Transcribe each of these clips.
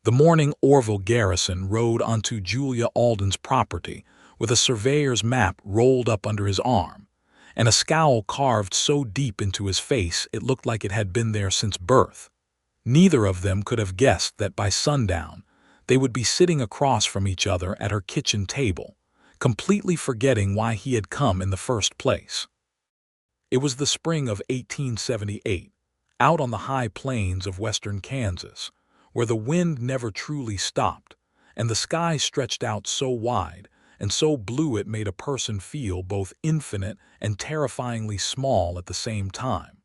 The morning Orville Garrison rode onto Julia Alden's property with a surveyor's map rolled up under his arm, and a scowl carved so deep into his face it looked like it had been there since birth. Neither of them could have guessed that by sundown they would be sitting across from each other at her kitchen table, completely forgetting why he had come in the first place. It was the spring of 1878, out on the high plains of western Kansas, where the wind never truly stopped, and the sky stretched out so wide and so blue it made a person feel both infinite and terrifyingly small at the same time.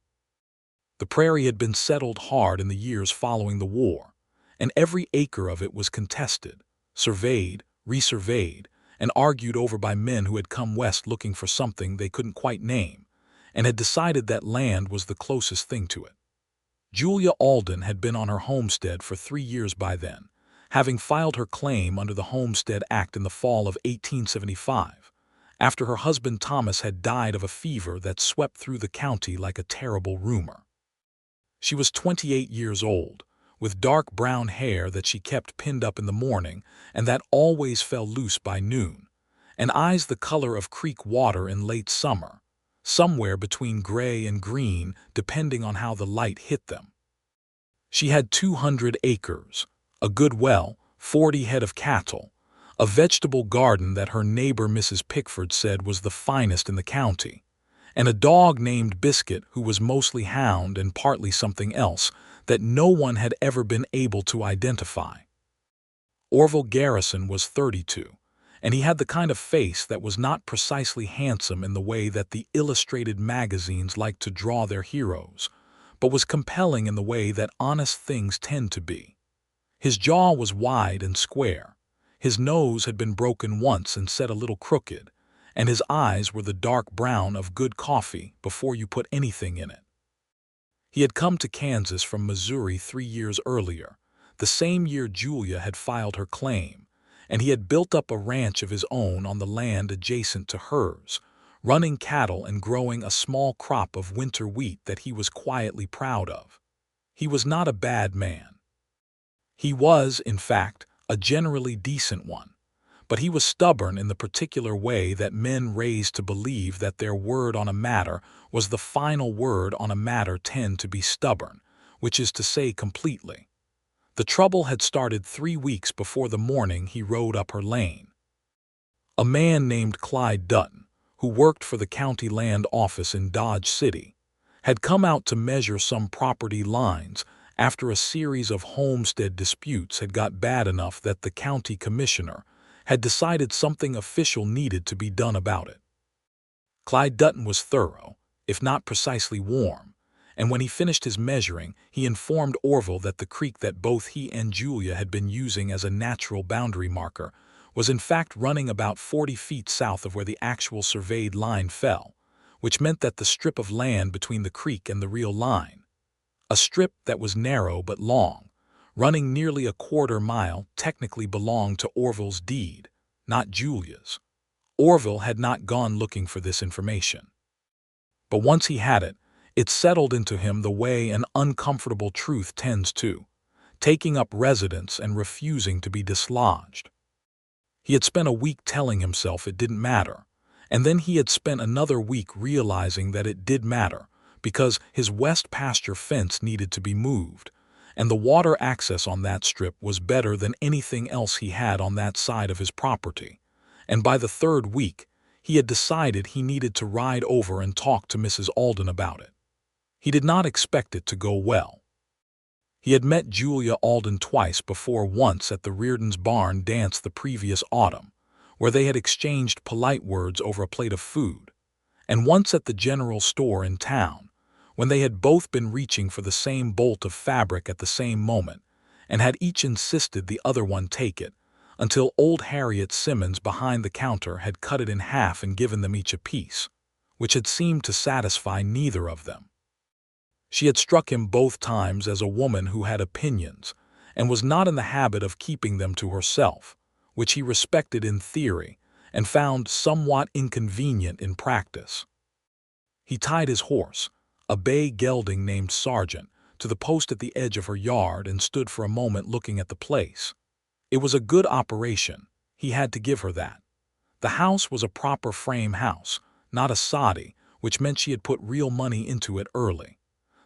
The prairie had been settled hard in the years following the war, and every acre of it was contested, surveyed, resurveyed, and argued over by men who had come west looking for something they couldn't quite name, and had decided that land was the closest thing to it. Julia Alden had been on her homestead for 3 years by then, having filed her claim under the Homestead Act in the fall of 1875, after her husband Thomas had died of a fever that swept through the county like a terrible rumor. She was 28 years old, with dark brown hair that she kept pinned up in the morning and that always fell loose by noon, and eyes the color of creek water in late summer, somewhere between gray and green depending on how the light hit them. She had 200 acres, a good well, 40 head of cattle, a vegetable garden that her neighbor Mrs. Pickford said was the finest in the county, and a dog named Biscuit who was mostly hound and partly something else that no one had ever been able to identify. Orville Garrison was 32, and he had the kind of face that was not precisely handsome in the way that the illustrated magazines like to draw their heroes, but was compelling in the way that honest things tend to be. His jaw was wide and square, his nose had been broken once and set a little crooked, and his eyes were the dark brown of good coffee before you put anything in it. He had come to Kansas from Missouri 3 years earlier, the same year Julia had filed her claim, and he had built up a ranch of his own on the land adjacent to hers, running cattle and growing a small crop of winter wheat that he was quietly proud of. He was not a bad man. He was, in fact, a generally decent one, but he was stubborn in the particular way that men raised to believe that their word on a matter was the final word on a matter tend to be stubborn, which is to say completely. The trouble had started 3 weeks before the morning he rode up her lane. A man named Clyde Dutton, who worked for the county land office in Dodge City, had come out to measure some property lines after a series of homestead disputes had got bad enough that the county commissioner had decided something official needed to be done about it. Clyde Dutton was thorough, if not precisely warm, and when he finished his measuring, he informed Orville that the creek that both he and Julia had been using as a natural boundary marker was in fact running about 40 feet south of where the actual surveyed line fell, which meant that the strip of land between the creek and the real line, a strip that was narrow but long, running nearly a quarter mile, technically belonged to Orville's deed, not Julia's. Orville had not gone looking for this information. But once he had it, it settled into him the way an uncomfortable truth tends to, taking up residence and refusing to be dislodged. He had spent a week telling himself it didn't matter, and then he had spent another week realizing that it did matter because his west pasture fence needed to be moved, and the water access on that strip was better than anything else he had on that side of his property, and by the 3rd week, he had decided he needed to ride over and talk to Mrs. Alden about it. He did not expect it to go well. He had met Julia Alden twice before, once at the Reardon's barn dance the previous autumn, where they had exchanged polite words over a plate of food, and once at the general store in town, when they had both been reaching for the same bolt of fabric at the same moment, and had each insisted the other one take it, until old Harriet Simmons behind the counter had cut it in half and given them each a piece, which had seemed to satisfy neither of them. She had struck him both times as a woman who had opinions, and was not in the habit of keeping them to herself, which he respected in theory and found somewhat inconvenient in practice. He tied his horse, a bay gelding named Sergeant, to the post at the edge of her yard and stood for a moment looking at the place. It was a good operation. He had to give her that. The house was a proper frame house, not a soddy, which meant she had put real money into it early.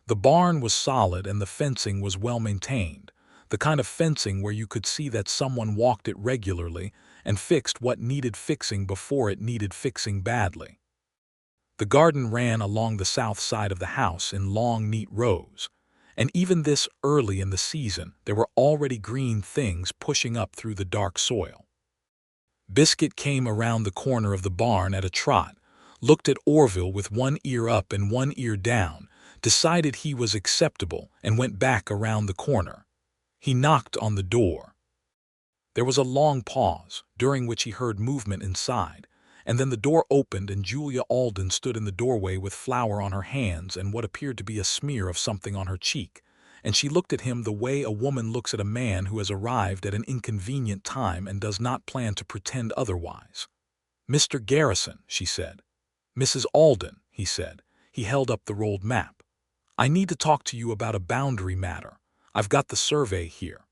The barn was solid and the fencing was well maintained, the kind of fencing where you could see that someone walked it regularly and fixed what needed fixing before it needed fixing badly. The garden ran along the south side of the house in long, neat rows, and even this early in the season there were already green things pushing up through the dark soil. Biscuit came around the corner of the barn at a trot, looked at Orville with one ear up and one ear down, decided he was acceptable, and went back around the corner. He knocked on the door. There was a long pause, during which he heard movement inside, and then the door opened and Julia Alden stood in the doorway with flour on her hands and what appeared to be a smear of something on her cheek, and she looked at him the way a woman looks at a man who has arrived at an inconvenient time and does not plan to pretend otherwise. "Mr. Garrison," she said. "Mrs. Alden," he said. He held up the rolled map. "I need to talk to you about a boundary matter. I've got the survey here."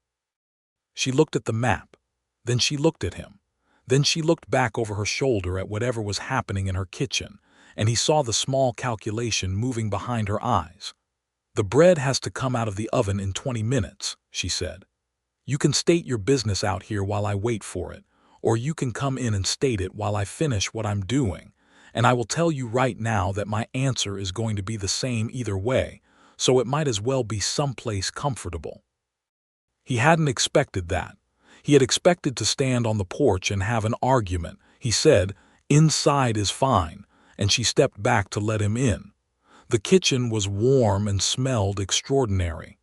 She looked at the map. Then she looked at him. Then she looked back over her shoulder at whatever was happening in her kitchen, and he saw the small calculation moving behind her eyes. "The bread has to come out of the oven in 20 minutes, she said. "You can state your business out here while I wait for it, or you can come in and state it while I finish what I'm doing, and I will tell you right now that my answer is going to be the same either way, so it might as well be someplace comfortable." He hadn't expected that. He had expected to stand on the porch and have an argument. He said, "Inside is fine," and she stepped back to let him in. The kitchen was warm and smelled extraordinary.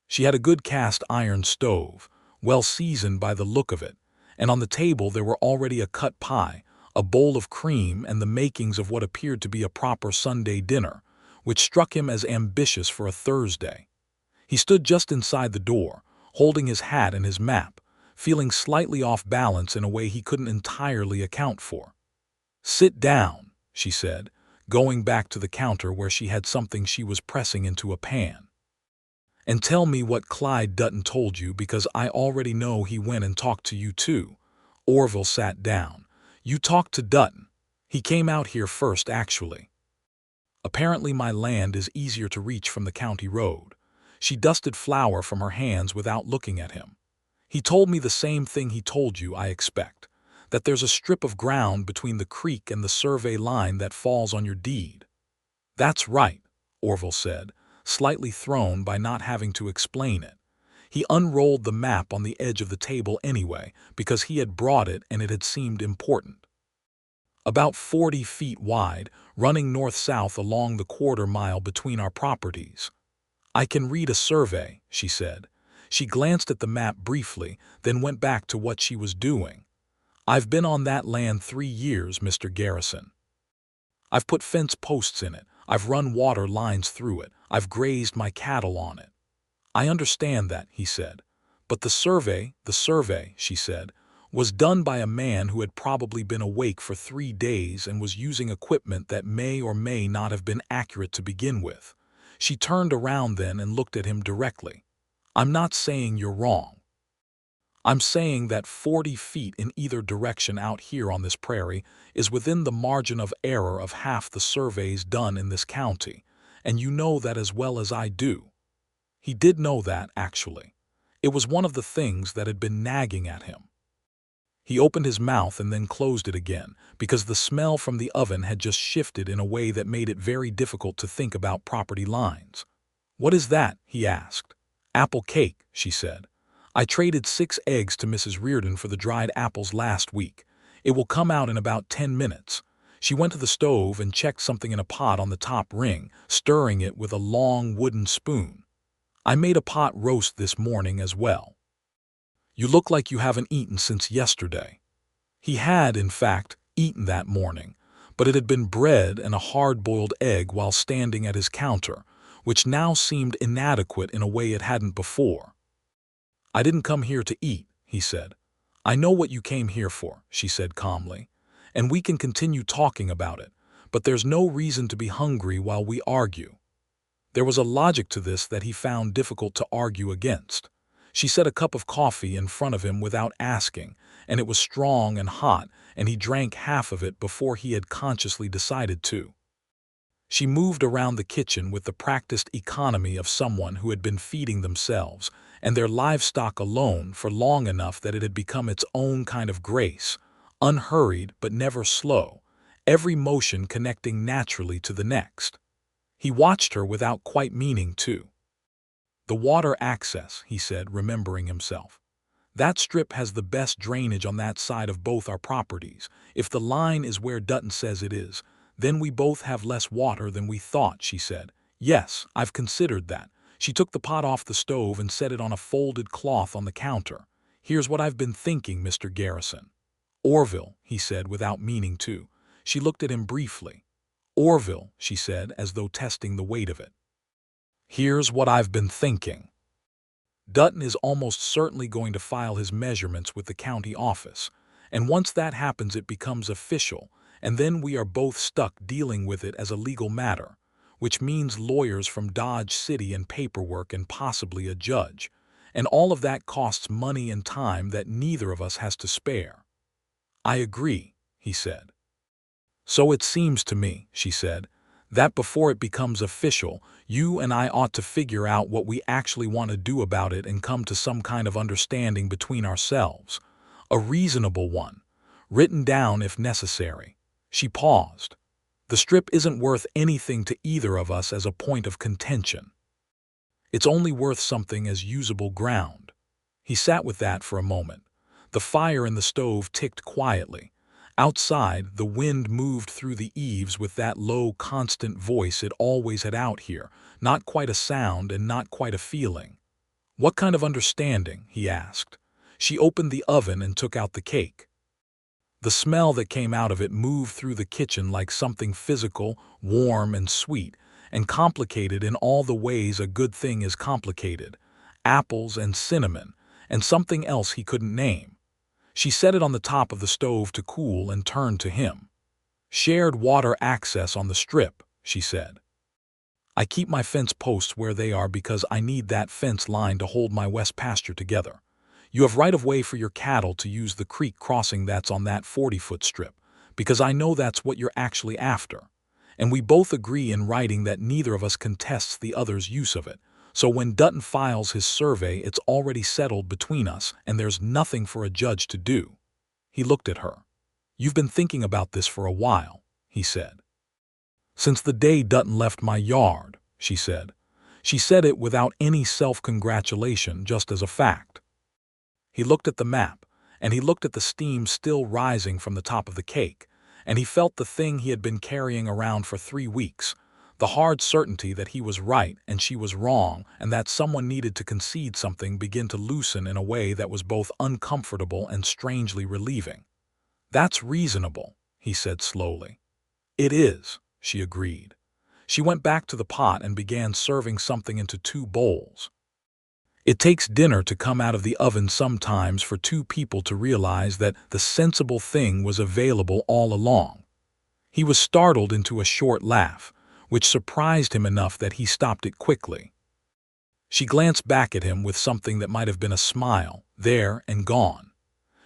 She had a good cast iron stove, well seasoned by the look of it, and on the table there were already a cut pie, a bowl of cream, and the makings of what appeared to be a proper Sunday dinner, which struck him as ambitious for a Thursday. He stood just inside the door, holding his hat and his map, feeling slightly off balance in a way he couldn't entirely account for. "Sit down," she said, going back to the counter where she had something she was pressing into a pan. "And tell me what Clyde Dutton told you, because I already know he went and talked to you too." Orville sat down. "You talked to Dutton? He came out here first, actually." "Apparently my land is easier to reach from the county road." She dusted flour from her hands without looking at him. "He told me the same thing he told you, I expect, that there's a strip of ground between the creek and the survey line that falls on your deed." "That's right," Orville said, slightly thrown by not having to explain it. He unrolled the map on the edge of the table anyway, because he had brought it and it had seemed important. "About 40 feet wide, running north-south along the quarter-mile between our properties." "I can read a survey," she said. She glanced at the map briefly, then went back to what she was doing. "I've been on that land 3 years, Mr. Garrison. I've put fence posts in it, I've run water lines through it, I've grazed my cattle on it." "I understand that," he said. "But the survey," she said, "was done by a man who had probably been awake for 3 days and was using equipment that may or may not have been accurate to begin with." She turned around then and looked at him directly. "I'm not saying you're wrong. I'm saying that 40 feet in either direction out here on this prairie is within the margin of error of half the surveys done in this county, and you know that as well as I do." He did know that, actually. It was one of the things that had been nagging at him. He opened his mouth and then closed it again, because the smell from the oven had just shifted in a way that made it very difficult to think about property lines. "What is that?" he asked. "Apple cake," she said. "I traded 6 eggs to Mrs. Reardon for the dried apples last week. It will come out in about 10 minutes. She went to the stove and checked something in a pot on the top ring, stirring it with a long wooden spoon. I made a pot roast this morning as well." "You look like you haven't eaten since yesterday." He had, in fact, eaten that morning, but it had been bread and a hard-boiled egg while standing at his counter, which now seemed inadequate in a way it hadn't before. "I didn't come here to eat," he said. "I know what you came here for," she said calmly, "and we can continue talking about it, but there's no reason to be hungry while we argue." There was a logic to this that he found difficult to argue against. She set a cup of coffee in front of him without asking, and it was strong and hot, and he drank half of it before he had consciously decided to. She moved around the kitchen with the practiced economy of someone who had been feeding themselves and their livestock alone for long enough that it had become its own kind of grace, unhurried but never slow, every motion connecting naturally to the next. He watched her without quite meaning to. "The water access," he said, remembering himself. "That strip has the best drainage on that side of both our properties. If the line is where Dutton says it is, then we both have less water than we thought," she said. "Yes, I've considered that." She took the pot off the stove and set it on a folded cloth on the counter. "Here's what I've been thinking, Mr. Garrison." "Orville," he said without meaning to. She looked at him briefly. "Orville," she said, as though testing the weight of it. "Here's what I've been thinking. Dutton is almost certainly going to file his measurements with the county office, and once that happens it becomes official, and then we are both stuck dealing with it as a legal matter, which means lawyers from Dodge City and paperwork and possibly a judge, and all of that costs money and time that neither of us has to spare." "I agree," he said. "So it seems to me," she said, "that before it becomes official, you and I ought to figure out what we actually want to do about it and come to some kind of understanding between ourselves. A reasonable one, written down if necessary." She paused. "The strip isn't worth anything to either of us as a point of contention. It's only worth something as usable ground." He sat with that for a moment. The fire in the stove ticked quietly. Outside, the wind moved through the eaves with that low, constant voice it always had out here, not quite a sound and not quite a feeling. "What kind of understanding?" he asked. She opened the oven and took out the cake. The smell that came out of it moved through the kitchen like something physical, warm and sweet, and complicated in all the ways a good thing is complicated. Apples and cinnamon, and something else he couldn't name. She set it on the top of the stove to cool and turned to him. "Shared water access on the strip," she said. "I keep my fence posts where they are because I need that fence line to hold my west pasture together. You have right of way for your cattle to use the creek crossing that's on that 40-foot strip, because I know that's what you're actually after. And we both agree in writing that neither of us contests the other's use of it. So when Dutton files his survey, it's already settled between us, and there's nothing for a judge to do." He looked at her. "You've been thinking about this for a while," he said. "Since the day Dutton left my yard," she said. She said it without any self-congratulation, just as a fact. He looked at the map, and he looked at the steam still rising from the top of the cake, and he felt the thing he had been carrying around for 3 weeks, the hard certainty that he was right and she was wrong, and that someone needed to concede something begin to loosen in a way that was both uncomfortable and strangely relieving. "That's reasonable," he said slowly. "It is," she agreed. She went back to the pot and began serving something into 2 bowls. "It takes dinner to come out of the oven sometimes for 2 people to realize that the sensible thing was available all along." He was startled into a short laugh, which surprised him enough that he stopped it quickly. She glanced back at him with something that might have been a smile, there and gone.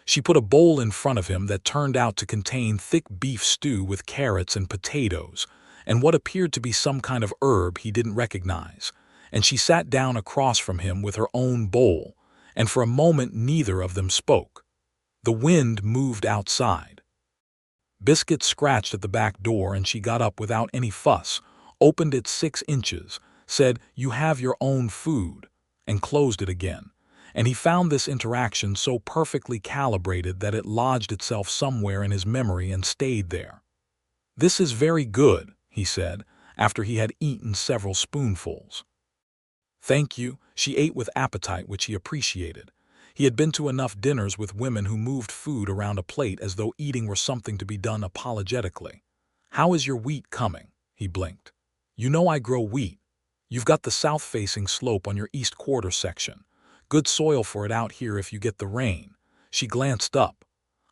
She put a bowl in front of him that turned out to contain thick beef stew with carrots and potatoes, and what appeared to be some kind of herb he didn't recognize, and she sat down across from him with her own bowl, and for a moment neither of them spoke. The wind moved outside. Biscuit scratched at the back door, and she got up without any fuss, opened it 6 inches, said, "You have your own food," and closed it again. And he found this interaction so perfectly calibrated that it lodged itself somewhere in his memory and stayed there. "This is very good," he said, after he had eaten several spoonfuls. "Thank you." She ate with appetite, which he appreciated. He had been to enough dinners with women who moved food around a plate as though eating were something to be done apologetically. "How is your wheat coming?" He blinked. "You know I grow wheat. You've got the south-facing slope on your east quarter section. Good soil for it out here if you get the rain." She glanced up.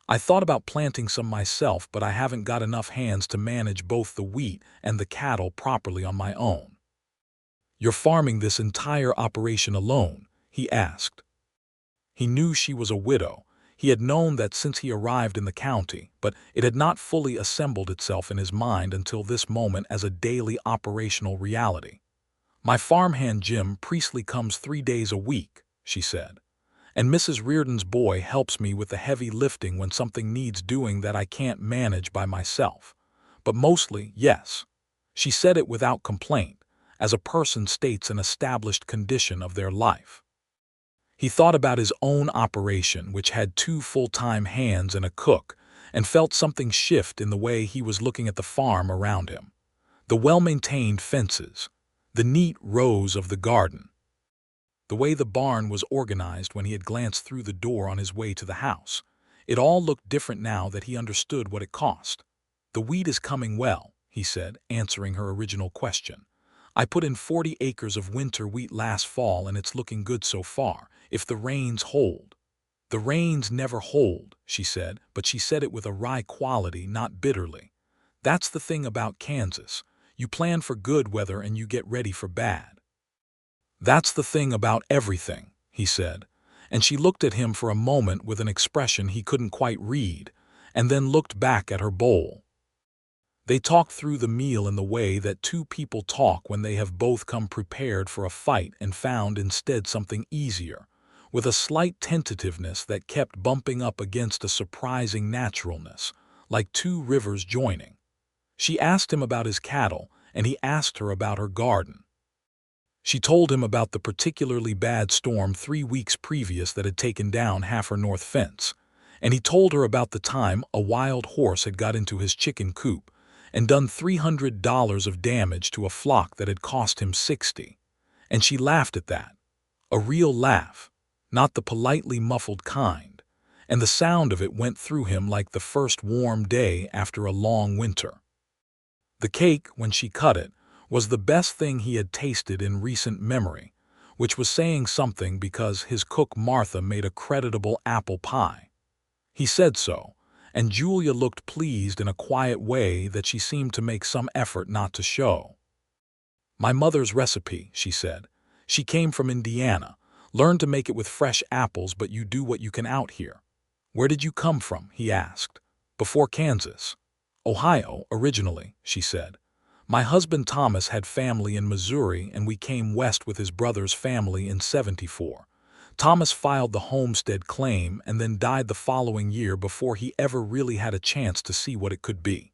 "I thought about planting some myself, but I haven't got enough hands to manage both the wheat and the cattle properly on my own." "You're farming this entire operation alone?" he asked. He knew she was a widow. He had known that since he arrived in the county, but it had not fully assembled itself in his mind until this moment as a daily operational reality. "My farmhand Jim Priestley comes 3 days a week," she said. "And Mrs. Reardon's boy helps me with the heavy lifting when something needs doing that I can't manage by myself. But mostly, yes." She said it without complaint, as a person states an established condition of their life. He thought about his own operation, which had 2 full-time hands and a cook, and felt something shift in the way he was looking at the farm around him. The well-maintained fences, the neat rows of the garden, the way the barn was organized when he had glanced through the door on his way to the house. It all looked different now that he understood what it cost. "The wheat is coming well," he said, answering her original question. "I put in 40 acres of winter wheat last fall and it's looking good so far, if the rains hold." "The rains never hold," she said, but she said it with a wry quality, not bitterly. "That's the thing about Kansas. You plan for good weather and you get ready for bad." "That's the thing about everything," he said, and she looked at him for a moment with an expression he couldn't quite read, and then looked back at her bowl. They talked through the meal in the way that 2 people talk when they have both come prepared for a fight and found instead something easier, with a slight tentativeness that kept bumping up against a surprising naturalness, like 2 rivers joining. She asked him about his cattle, and he asked her about her garden. She told him about the particularly bad storm 3 weeks previous that had taken down half her north fence, and he told her about the time a wild horse had got into his chicken coop and done $300 of damage to a flock that had cost him $60. And she laughed at that. A real laugh, not the politely muffled kind, and the sound of it went through him like the first warm day after a long winter. The cake, when she cut it, was the best thing he had tasted in recent memory, which was saying something because his cook Martha made a creditable apple pie. He said so, and Julia looked pleased in a quiet way that she seemed to make some effort not to show. "My mother's recipe," she said. "She came from Indiana, learned to make it with fresh apples, but you do what you can out here." "Where did you come from?" he asked. "Before Kansas." "Ohio, originally," she said. "My husband Thomas had family in Missouri and we came west with his brother's family in '74. Thomas filed the homestead claim and then died the following year before he ever really had a chance to see what it could be."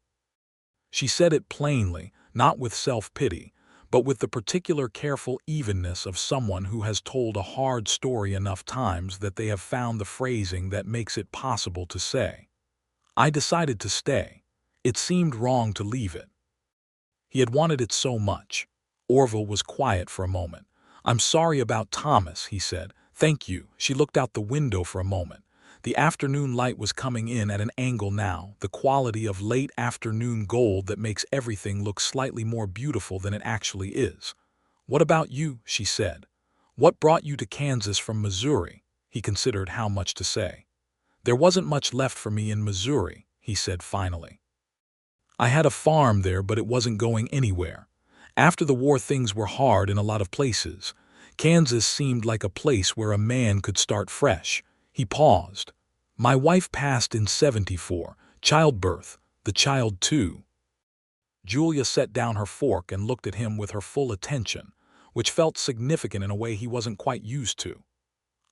She said it plainly, not with self-pity, but with the particular careful evenness of someone who has told a hard story enough times that they have found the phrasing that makes it possible to say, "I decided to stay. It seemed wrong to leave it." He had wanted it so much. Orville was quiet for a moment. "I'm sorry about Thomas," he said. "Thank you." She looked out the window for a moment. The afternoon light was coming in at an angle now, the quality of late afternoon gold that makes everything look slightly more beautiful than it actually is. "What about you?" she said. "What brought you to Kansas from Missouri?" He considered how much to say. "There wasn't much left for me in Missouri," he said finally. "I had a farm there, but it wasn't going anywhere. After the war things were hard in a lot of places. Kansas seemed like a place where a man could start fresh." He paused. "My wife passed in '74, childbirth, the child too." Julia set down her fork and looked at him with her full attention, which felt significant in a way he wasn't quite used to.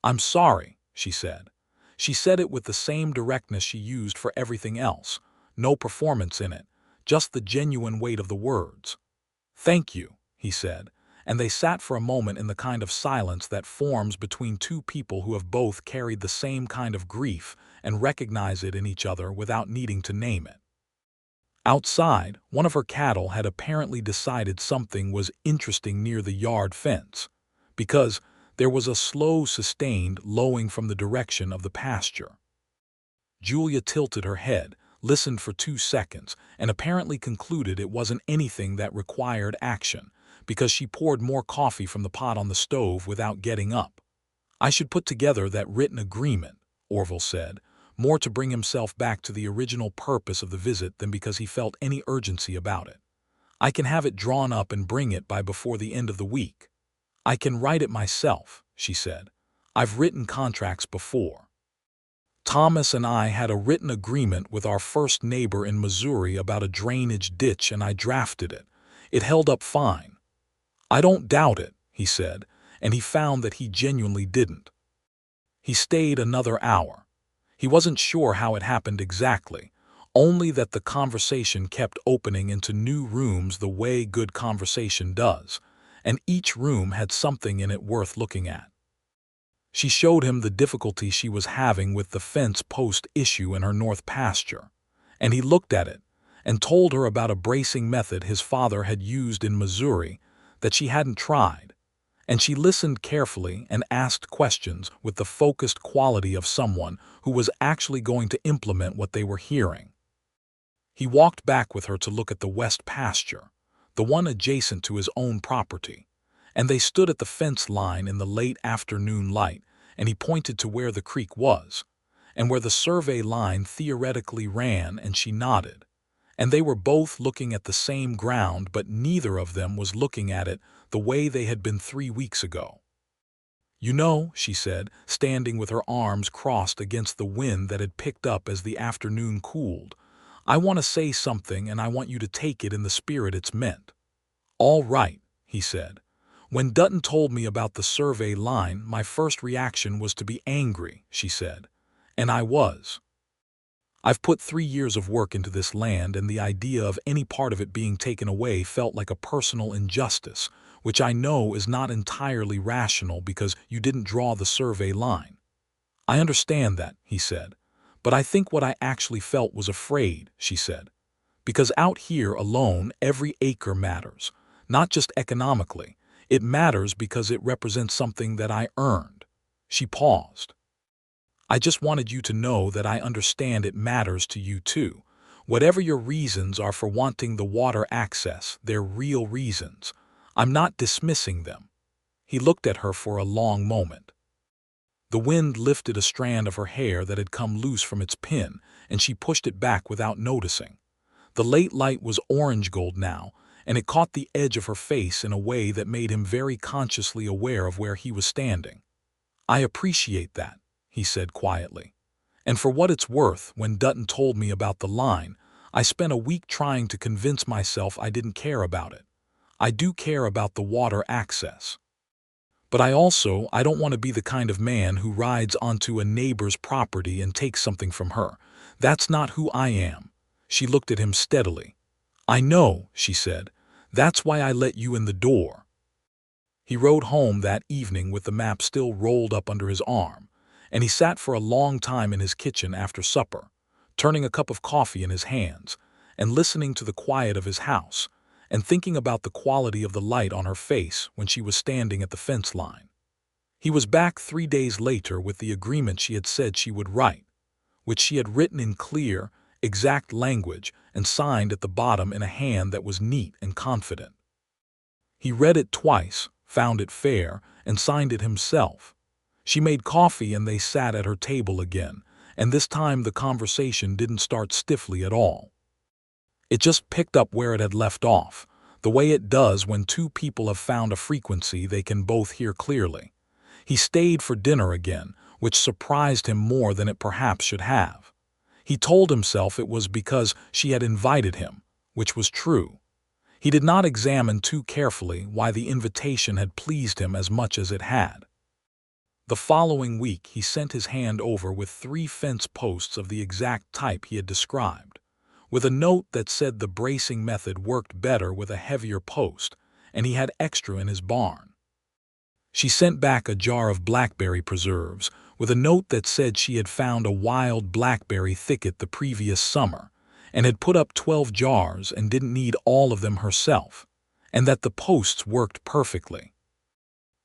"I'm sorry," she said. She said it with the same directness she used for everything else, no performance in it, just the genuine weight of the words. "Thank you," he said, and they sat for a moment in the kind of silence that forms between 2 people who have both carried the same kind of grief and recognize it in each other without needing to name it. Outside, one of her cattle had apparently decided something was interesting near the yard fence, because there was a slow, sustained lowing from the direction of the pasture. Julia tilted her head, listened for 2 seconds, and apparently concluded it wasn't anything that required action, because she poured more coffee from the pot on the stove without getting up. "I should put together that written agreement," Orville said, more to bring himself back to the original purpose of the visit than because he felt any urgency about it. I can have it drawn up and bring it by before the end of the week. I can write it myself, she said. I've written contracts before. Thomas and I had a written agreement with our first neighbor in Missouri about a drainage ditch, and I drafted it. It held up fine. I don't doubt it, he said, and he found that he genuinely didn't. He stayed another hour. He wasn't sure how it happened exactly, only that the conversation kept opening into new rooms the way good conversation does, and each room had something in it worth looking at. She showed him the difficulty she was having with the fence post issue in her north pasture, and he looked at it and told her about a bracing method his father had used in Missouri that she hadn't tried, and she listened carefully and asked questions with the focused quality of someone who was actually going to implement what they were hearing. He walked back with her to look at the west pasture, the one adjacent to his own property, and they stood at the fence line in the late afternoon light, and he pointed to where the creek was, and where the survey line theoretically ran, and she nodded. And they were both looking at the same ground, but neither of them was looking at it the way they had been 3 weeks ago. "You know," she said, standing with her arms crossed against the wind that had picked up as the afternoon cooled, "I want to say something, and I want you to take it in the spirit it's meant." "All right," he said. "When Dutton told me about the survey line, my first reaction was to be angry," she said. "And I was. I've put 3 years of work into this land, and the idea of any part of it being taken away felt like a personal injustice, which I know is not entirely rational because you didn't draw the survey line." "I understand that," he said. "But I think what I actually felt was afraid," she said. "Because out here alone, every acre matters, not just economically. It matters because it represents something that I earned." She paused. "I just wanted you to know that I understand it matters to you too. Whatever your reasons are for wanting the water access, they're real reasons. I'm not dismissing them." He looked at her for a long moment. The wind lifted a strand of her hair that had come loose from its pin, and she pushed it back without noticing. The late light was orange gold now, and it caught the edge of her face in a way that made him very consciously aware of where he was standing. "I appreciate that," he said quietly. "And for what it's worth, when Dutton told me about the line, I spent a week trying to convince myself I didn't care about it. I do care about the water access. But I don't want to be the kind of man who rides onto a neighbor's property and takes something from her. That's not who I am." She looked at him steadily. "I know," she said. "That's why I let you in the door." He rode home that evening with the map still rolled up under his arm, and he sat for a long time in his kitchen after supper, turning a cup of coffee in his hands, and listening to the quiet of his house, and thinking about the quality of the light on her face when she was standing at the fence line. He was back 3 days later with the agreement she had said she would write, which she had written in clear, exact language and signed at the bottom in a hand that was neat and confident. He read it twice, found it fair, and signed it himself. She made coffee and they sat at her table again, and this time the conversation didn't start stiffly at all. It just picked up where it had left off, the way it does when two people have found a frequency they can both hear clearly. He stayed for dinner again, which surprised him more than it perhaps should have. He told himself it was because she had invited him, which was true. He did not examine too carefully why the invitation had pleased him as much as it had. The following week he sent his hand over with 3 fence posts of the exact type he had described, with a note that said the bracing method worked better with a heavier post, and he had extra in his barn. She sent back a jar of blackberry preserves, with a note that said she had found a wild blackberry thicket the previous summer, and had put up 12 jars and didn't need all of them herself, and that the posts worked perfectly.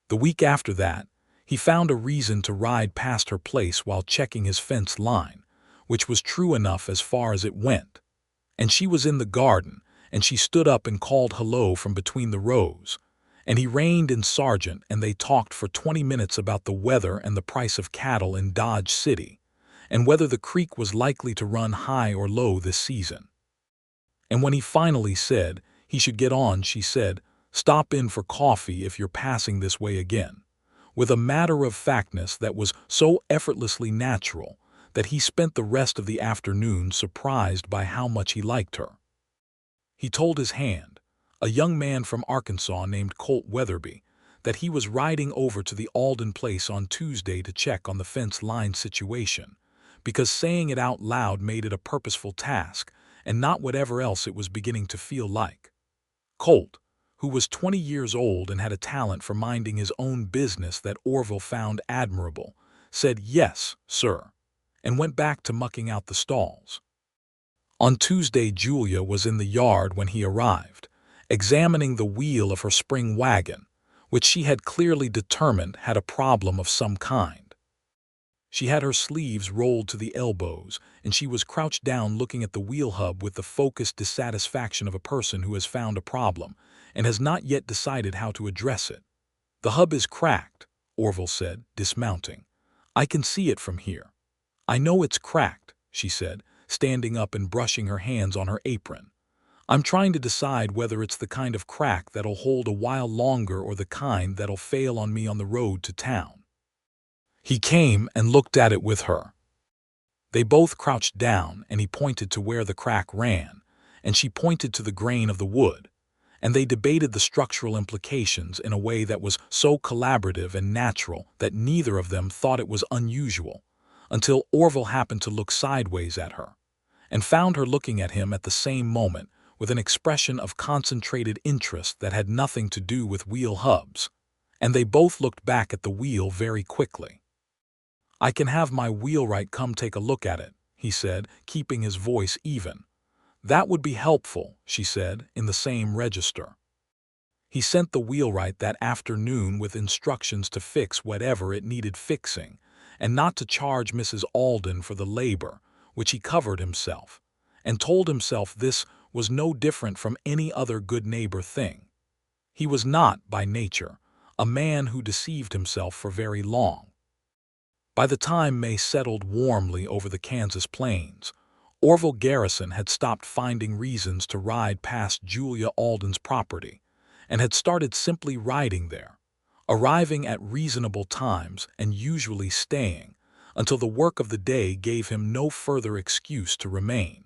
The week after that, he found a reason to ride past her place while checking his fence line, which was true enough as far as it went. And she was in the garden, and she stood up and called hello from between the rows, and he reined in Sergeant, and they talked for 20 minutes about the weather and the price of cattle in Dodge City, and whether the creek was likely to run high or low this season. And when he finally said He should get on, she said. Stop in for coffee if you're passing this way again, with a matter-of-factness that was so effortlessly natural that he spent the rest of the afternoon surprised by how much he liked her. He told his hand, a young man from Arkansas named Colt Weatherby, that he was riding over to the Alden place on Tuesday to check on the fence line situation, because saying it out loud made it a purposeful task and not whatever else it was beginning to feel like. Colt, who was 20 years old and had a talent for minding his own business that Orville found admirable, said yes, sir, and went back to mucking out the stalls. On Tuesday, Julia was in the yard when he arrived, examining the wheel of her spring wagon, which she had clearly determined had a problem of some kind. She had her sleeves rolled to the elbows, and she was crouched down looking at the wheel hub with the focused dissatisfaction of a person who has found a problem and has not yet decided how to address it. The hub is cracked, Orville said, dismounting. I can see it from here. I know it's cracked, she said, standing up and brushing her hands on her apron. I'm trying to decide whether it's the kind of crack that'll hold a while longer or the kind that'll fail on me on the road to town. He came and looked at it with her. They both crouched down, and he pointed to where the crack ran, and she pointed to the grain of the wood, and they debated the structural implications in a way that was so collaborative and natural that neither of them thought it was unusual, until Orville happened to look sideways at her, and found her looking at him at the same moment with an expression of concentrated interest that had nothing to do with wheel hubs, and they both looked back at the wheel very quickly. I can have my wheelwright come take a look at it, he said, keeping his voice even. That would be helpful, she said, in the same register. He sent the wheelwright that afternoon with instructions to fix whatever it needed fixing, and not to charge Mrs. Alden for the labor, which he covered himself, and told himself this was no different from any other good neighbor thing. He was not, by nature, a man who deceived himself for very long. By the time May settled warmly over the Kansas plains, Orville Garrison had stopped finding reasons to ride past Julia Alden's property and had started simply riding there, arriving at reasonable times and usually staying until the work of the day gave him no further excuse to remain.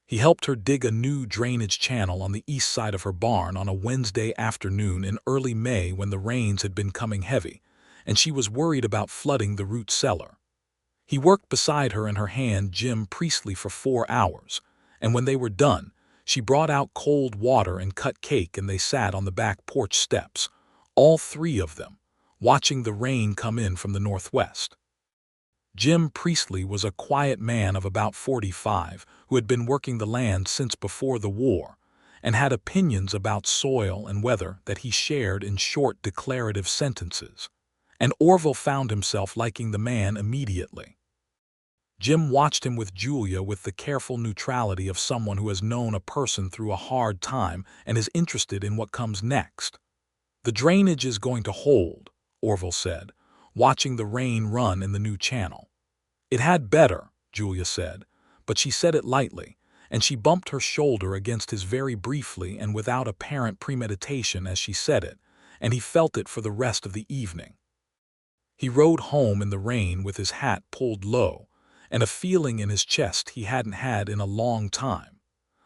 He helped her dig a new drainage channel on the east side of her barn on a Wednesday afternoon in early May when the rains had been coming heavy, and she was worried about flooding the root cellar. He worked beside her and her hand Jim Priestley for 4 hours, and when they were done, she brought out cold water and cut cake, and they sat on the back porch steps, all three of them, watching the rain come in from the northwest. Jim Priestley was a quiet man of about 45 who had been working the land since before the war and had opinions about soil and weather that he shared in short declarative sentences, and Orville found himself liking the man immediately. Jim watched him with Julia with the careful neutrality of someone who has known a person through a hard time and is interested in what comes next. The drainage is going to hold, Orville said, watching the rain run in the new channel. It had better, Julia said, but she said it lightly, and she bumped her shoulder against his very briefly and without apparent premeditation as she said it, and he felt it for the rest of the evening. He rode home in the rain with his hat pulled low, and a feeling in his chest he hadn't had in a long time.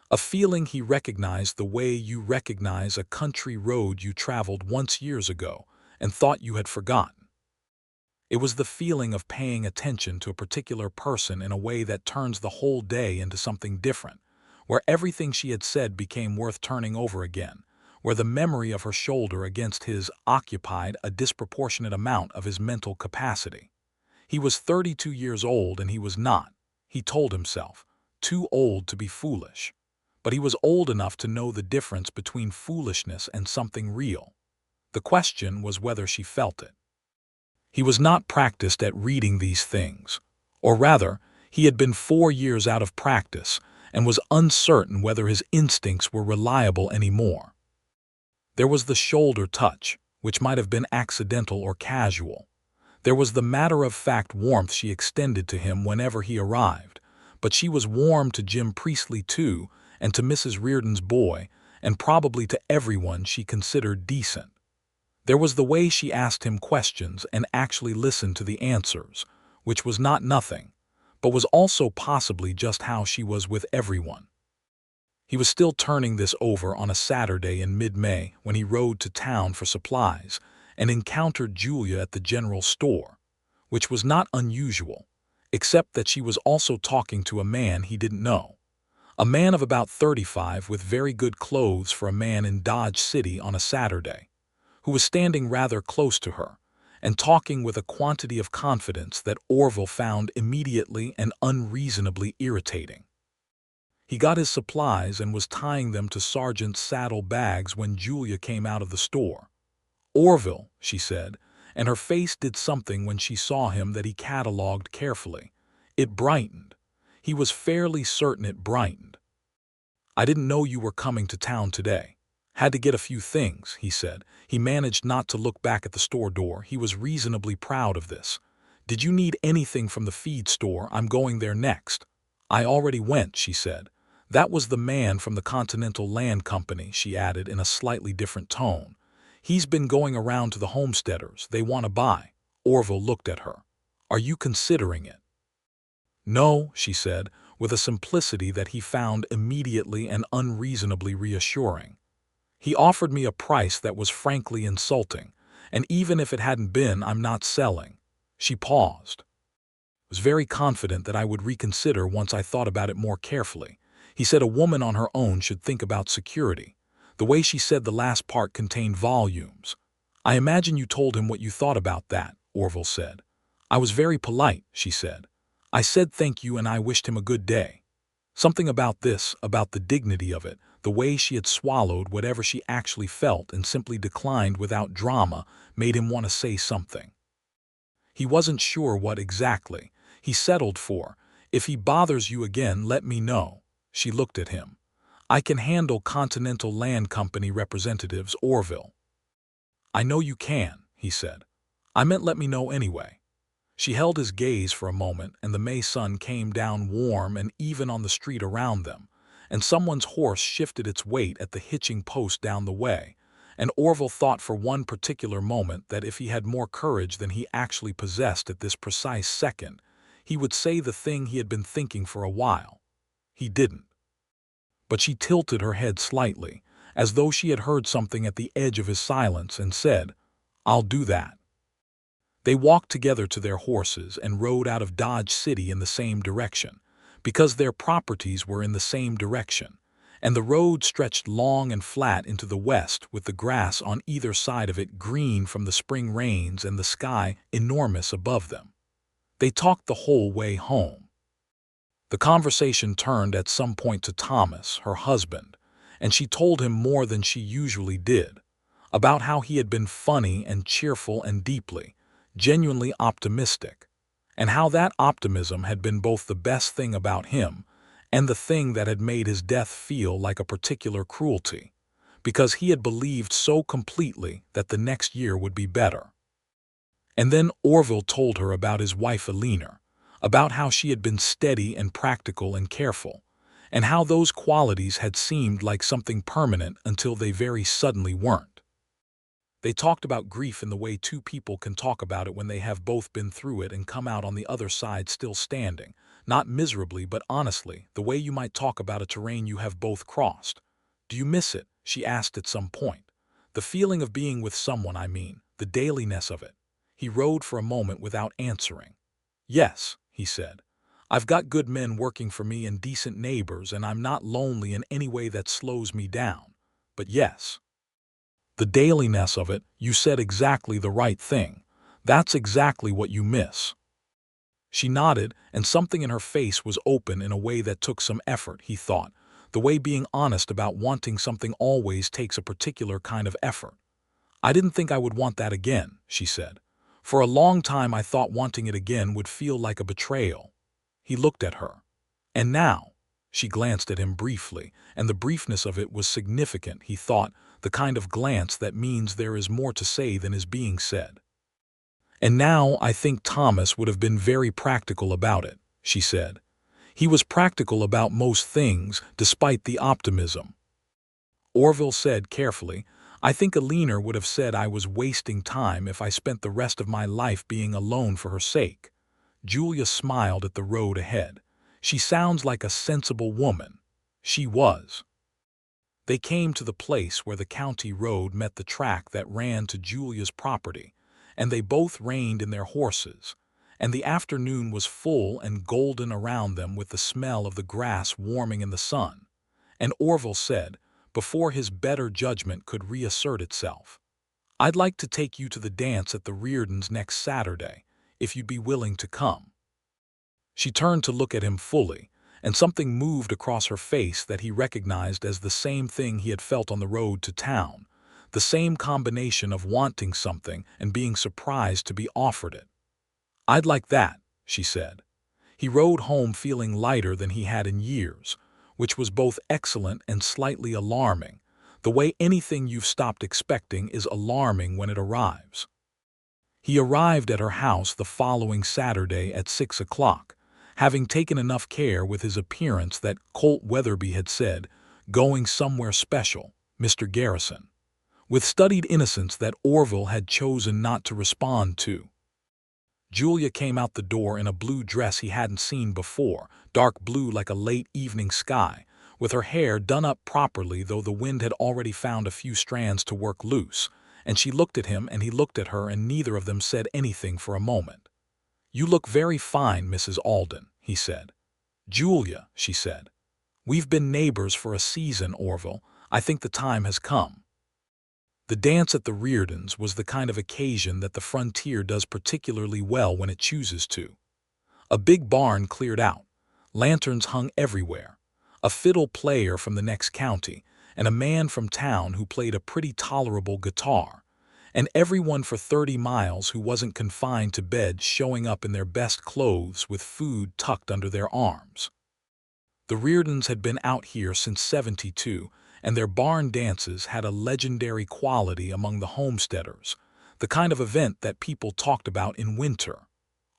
A feeling he recognized the way you recognize a country road you traveled once years ago and thought you had forgotten. It was the feeling of paying attention to a particular person in a way that turns the whole day into something different, where everything she had said became worth turning over again, where the memory of her shoulder against his occupied a disproportionate amount of his mental capacity. He was 32 years old, and he was not, he told himself, too old to be foolish. But he was old enough to know the difference between foolishness and something real. The question was whether she felt it. He was not practiced at reading these things, or rather, he had been 4 years out of practice and was uncertain whether his instincts were reliable anymore. There was the shoulder touch, which might have been accidental or casual. There was the matter-of-fact warmth she extended to him whenever he arrived, but she was warm to Jim Priestley too, and to Mrs. Reardon's boy, and probably to everyone she considered decent. There was the way she asked him questions and actually listened to the answers, which was not nothing, but was also possibly just how she was with everyone. He was still turning this over on a Saturday in mid-May when he rode to town for supplies and encountered Julia at the general store, which was not unusual, except that she was also talking to a man he didn't know. A man of about 35 with very good clothes for a man in Dodge City on a Saturday, who was standing rather close to her and talking with a quantity of confidence that Orville found immediately and unreasonably irritating. He got his supplies and was tying them to Sergeant's saddle bags when Julia came out of the store. "Orville," she said, and her face did something when she saw him that he catalogued carefully. It brightened. He was fairly certain it brightened. "I didn't know you were coming to town today. Had to get a few things," he said. He managed not to look back at the store door. He was reasonably proud of this. "Did you need anything from the feed store? I'm going there next." "I already went," she said. "That was the man from the Continental Land Company," she added in a slightly different tone. "He's been going around to the homesteaders. They want to buy." Orville looked at her. "Are you considering it?" "No," she said, with a simplicity that he found immediately and unreasonably reassuring. "He offered me a price that was frankly insulting, and even if it hadn't been, I'm not selling." She paused. "I was very confident that I would reconsider once I thought about it more carefully." He said a woman on her own should think about security. The way she said the last part contained volumes. "I imagine you told him what you thought about that," Orville said. "I was very polite," she said. "I said thank you and I wished him a good day." Something about this, about the dignity of it, the way she had swallowed whatever she actually felt and simply declined without drama, made him want to say something. He wasn't sure what exactly. He settled for, "If he bothers you again, let me know." She looked at him. "I can handle Continental Land Company representatives, Orville." "I know you can," he said. "I meant let me know anyway." She held his gaze for a moment, and the May sun came down warm and even on the street around them, and someone's horse shifted its weight at the hitching post down the way, and Orville thought for one particular moment that if he had more courage than he actually possessed at this precise second, he would say the thing he had been thinking for a while. He didn't. But she tilted her head slightly, as though she had heard something at the edge of his silence, and said, "I'll do that." They walked together to their horses and rode out of Dodge City in the same direction, because their properties were in the same direction, and the road stretched long and flat into the west with the grass on either side of it green from the spring rains and the sky enormous above them. They talked the whole way home. The conversation turned at some point to Thomas, her husband, and she told him more than she usually did, about how he had been funny and cheerful and deeply, genuinely optimistic, and how that optimism had been both the best thing about him and the thing that had made his death feel like a particular cruelty, because he had believed so completely that the next year would be better. And then Orville told her about his wife Eleanor, about how she had been steady and practical and careful, and how those qualities had seemed like something permanent until they very suddenly weren't. They talked about grief in the way two people can talk about it when they have both been through it and come out on the other side still standing, not miserably but honestly, the way you might talk about a terrain you have both crossed. "Do you miss it?" she asked at some point. "The feeling of being with someone, I mean, the dailiness of it." He rode for a moment without answering. "Yes," he said. "I've got good men working for me and decent neighbors, and I'm not lonely in any way that slows me down. But yes. The dailiness of it, you said exactly the right thing. That's exactly what you miss." She nodded, and something in her face was open in a way that took some effort, he thought, the way being honest about wanting something always takes a particular kind of effort. "I didn't think I would want that again," she said. "For a long time I thought wanting it again would feel like a betrayal." He looked at her. "And now?" She glanced at him briefly, and the briefness of it was significant, he thought, the kind of glance that means there is more to say than is being said. "And now I think Thomas would have been very practical about it," she said. "He was practical about most things, despite the optimism." Orville said carefully, "I think Alina would have said I was wasting time if I spent the rest of my life being alone for her sake." Julia smiled at the road ahead. "She sounds like a sensible woman." She was. They came to the place where the county road met the track that ran to Julia's property, and they both reined in their horses, and the afternoon was full and golden around them with the smell of the grass warming in the sun. And Orville said, before his better judgment could reassert itself, "I'd like to take you to the dance at the Reardons next Saturday, if you'd be willing to come." She turned to look at him fully, and something moved across her face that he recognized as the same thing he had felt on the road to town, the same combination of wanting something and being surprised to be offered it. "I'd like that," she said. He rode home feeling lighter than he had in years, which was both excellent and slightly alarming. The way anything you've stopped expecting is alarming when it arrives. He arrived at her house the following Saturday at 6 o'clock, having taken enough care with his appearance that Colt Weatherby had said, "Going somewhere special, Mr. Garrison," with studied innocence that Orville had chosen not to respond to. Julia came out the door in a blue dress he hadn't seen before, dark blue like a late evening sky, with her hair done up properly though the wind had already found a few strands to work loose, and she looked at him and he looked at her and neither of them said anything for a moment. "You look very fine, Mrs. Alden," he said. "Julia," she said, "we've been neighbors for a season, Orville. I think the time has come." The dance at the Reardons was the kind of occasion that the frontier does particularly well when it chooses to. A big barn cleared out, lanterns hung everywhere, a fiddle player from the next county, and a man from town who played a pretty tolerable guitar, and everyone for 30 miles who wasn't confined to bed showing up in their best clothes with food tucked under their arms. The Reardons had been out here since '72, and their barn dances had a legendary quality among the homesteaders, the kind of event that people talked about in winter.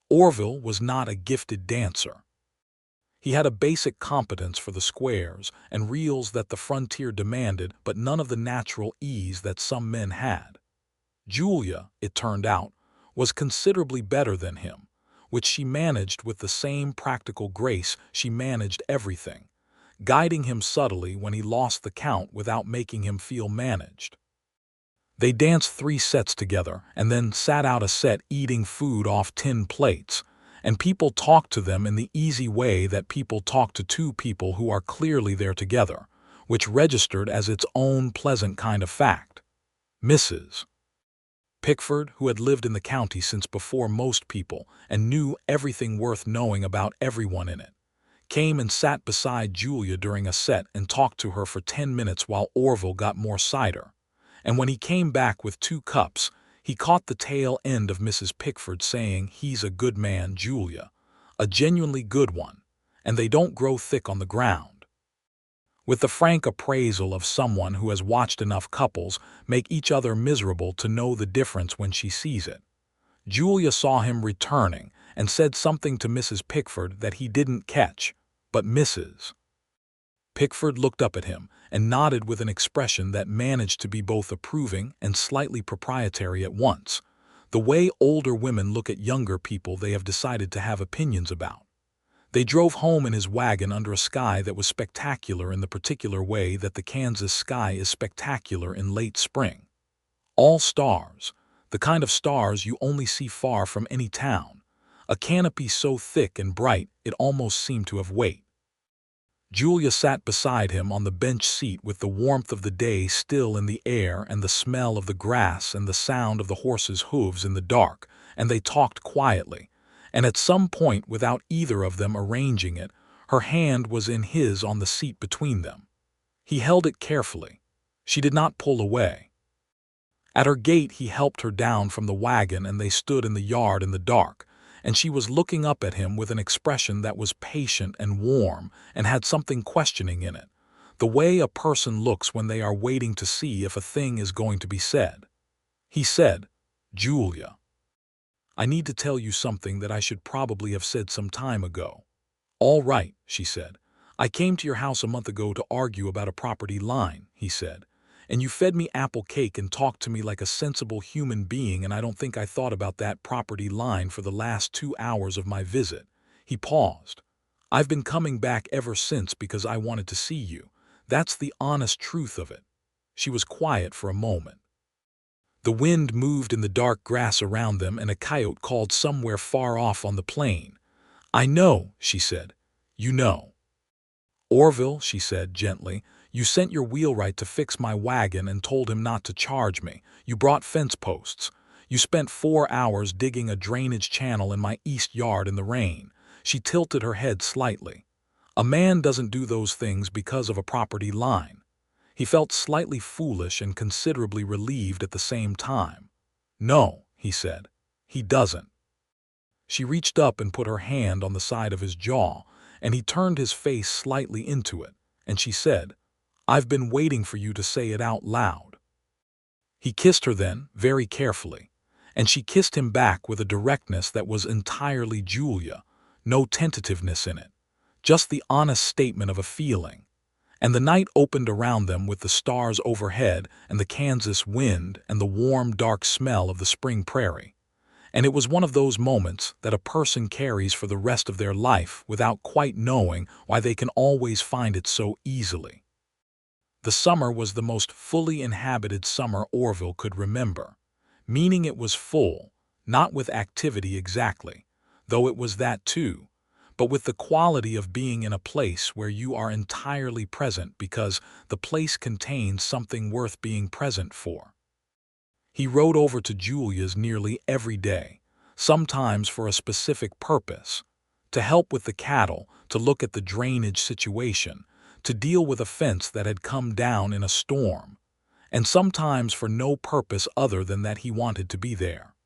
Orville was not a gifted dancer. He had a basic competence for the squares and reels that the frontier demanded, but none of the natural ease that some men had. Julia, it turned out, was considerably better than him, which she managed with the same practical grace she managed everything, guiding him subtly when he lost the count without making him feel managed. They danced 3 sets together and then sat out a set eating food off tin plates, and people talked to them in the easy way that people talk to two people who are clearly there together, which registered as its own pleasant kind of fact. Mrs. Pickford, who had lived in the county since before most people and knew everything worth knowing about everyone in it, came and sat beside Julia during a set and talked to her for 10 minutes while Orville got more cider. And when he came back with 2 cups, he caught the tail end of Mrs. Pickford saying, "He's a good man, Julia, a genuinely good one, and they don't grow thick on the ground," with the frank appraisal of someone who has watched enough couples make each other miserable to know the difference when she sees it. Julia saw him returning and said something to Mrs. Pickford that he didn't catch, but Mrs. Pickford looked up at him and nodded with an expression that managed to be both approving and slightly proprietary at once, the way older women look at younger people they have decided to have opinions about. They drove home in his wagon under a sky that was spectacular in the particular way that the Kansas sky is spectacular in late spring. All stars, the kind of stars you only see far from any town, a canopy so thick and bright it almost seemed to have weight. Julia sat beside him on the bench seat with the warmth of the day still in the air and the smell of the grass and the sound of the horses' hooves in the dark, and they talked quietly, and at some point without either of them arranging it, her hand was in his on the seat between them. He held it carefully. She did not pull away. At her gate he helped her down from the wagon and they stood in the yard in the dark, and she was looking up at him with an expression that was patient and warm and had something questioning in it, the way a person looks when they are waiting to see if a thing is going to be said. He said, "Julia, I need to tell you something that I should probably have said some time ago." "All right," she said. "I came to your house a month ago to argue about a property line," he said, "and you fed me apple cake and talked to me like a sensible human being, and I don't think I thought about that property line for the last 2 hours of my visit." He paused. "I've been coming back ever since because I wanted to see you. That's the honest truth of it." She was quiet for a moment. The wind moved in the dark grass around them, and a coyote called somewhere far off on the plain. "I know," she said. "You know." "Orville," she said gently, "you sent your wheelwright to fix my wagon and told him not to charge me. You brought fence posts. You spent 4 hours digging a drainage channel in my east yard in the rain." She tilted her head slightly. "A man doesn't do those things because of a property line." He felt slightly foolish and considerably relieved at the same time. "No," he said, "he doesn't." She reached up and put her hand on the side of his jaw, and he turned his face slightly into it, and she said, "I've been waiting for you to say it out loud." He kissed her then, very carefully, and she kissed him back with a directness that was entirely Julia, no tentativeness in it, just the honest statement of a feeling. And the night opened around them with the stars overhead and the Kansas wind and the warm, dark smell of the spring prairie. And it was one of those moments that a person carries for the rest of their life without quite knowing why they can always find it so easily. The summer was the most fully inhabited summer Orville could remember, meaning it was full, not with activity exactly, though it was that too, but with the quality of being in a place where you are entirely present because the place contains something worth being present for. He rode over to Julia's nearly every day, sometimes for a specific purpose: to help with the cattle, to look at the drainage situation, to deal with a fence that had come down in a storm, and sometimes for no purpose other than that he wanted to be there.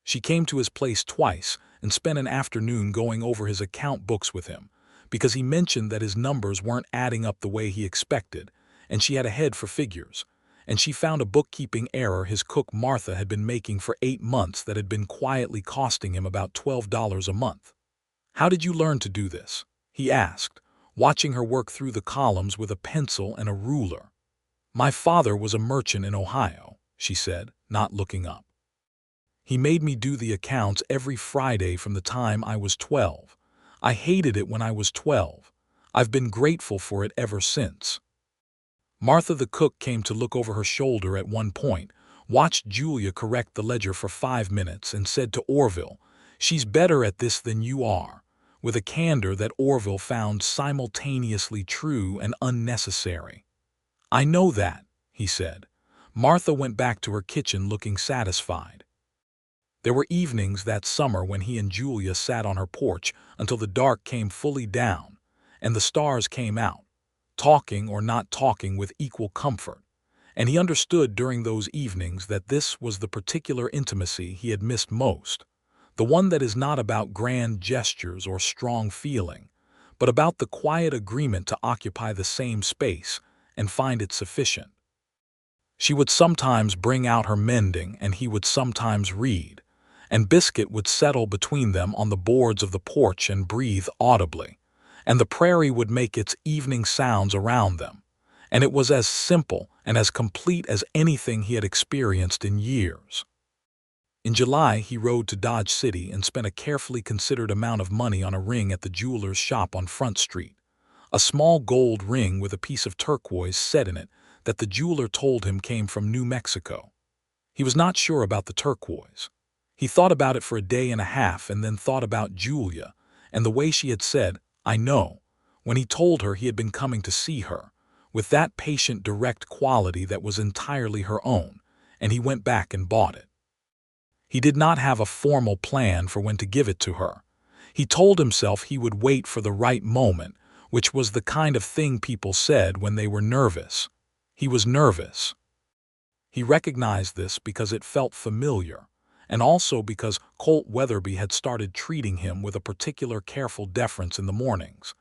She came to his place twice and spent an afternoon going over his account books with him, because he mentioned that his numbers weren't adding up the way he expected, and she had a head for figures, and she found a bookkeeping error his cook Martha had been making for 8 months that had been quietly costing him about $12 a month. "How did you learn to do this?" he asked, watching her work through the columns with a pencil and a ruler. "My father was a merchant in Ohio," she said, not looking up. "He made me do the accounts every Friday from the time I was 12. I hated it when I was 12. I've been grateful for it ever since." Martha the cook came to look over her shoulder at one point, watched Julia correct the ledger for 5 minutes, and said to Orville, "She's better at this than you are," with a candor that Orville found simultaneously true and unnecessary. "I know that," he said. Martha went back to her kitchen looking satisfied. There were evenings that summer when he and Julia sat on her porch until the dark came fully down and the stars came out, talking or not talking with equal comfort, and he understood during those evenings that this was the particular intimacy he had missed most, the one that is not about grand gestures or strong feeling, but about the quiet agreement to occupy the same space and find it sufficient. She would sometimes bring out her mending and he would sometimes read, and Biscuit would settle between them on the boards of the porch and breathe audibly, and the prairie would make its evening sounds around them, and it was as simple and as complete as anything he had experienced in years. In July, he rode to Dodge City and spent a carefully considered amount of money on a ring at the jeweler's shop on Front Street, a small gold ring with a piece of turquoise set in it that the jeweler told him came from New Mexico. He was not sure about the turquoise. He thought about it for a day and a half and then thought about Julia and the way she had said, "I know," when he told her he had been coming to see her, with that patient, direct quality that was entirely her own, and he went back and bought it. He did not have a formal plan for when to give it to her. He told himself he would wait for the right moment, which was the kind of thing people said when they were nervous. He was nervous. He recognized this because it felt familiar, and also because Colt Weatherby had started treating him with a particular careful deference in the mornings,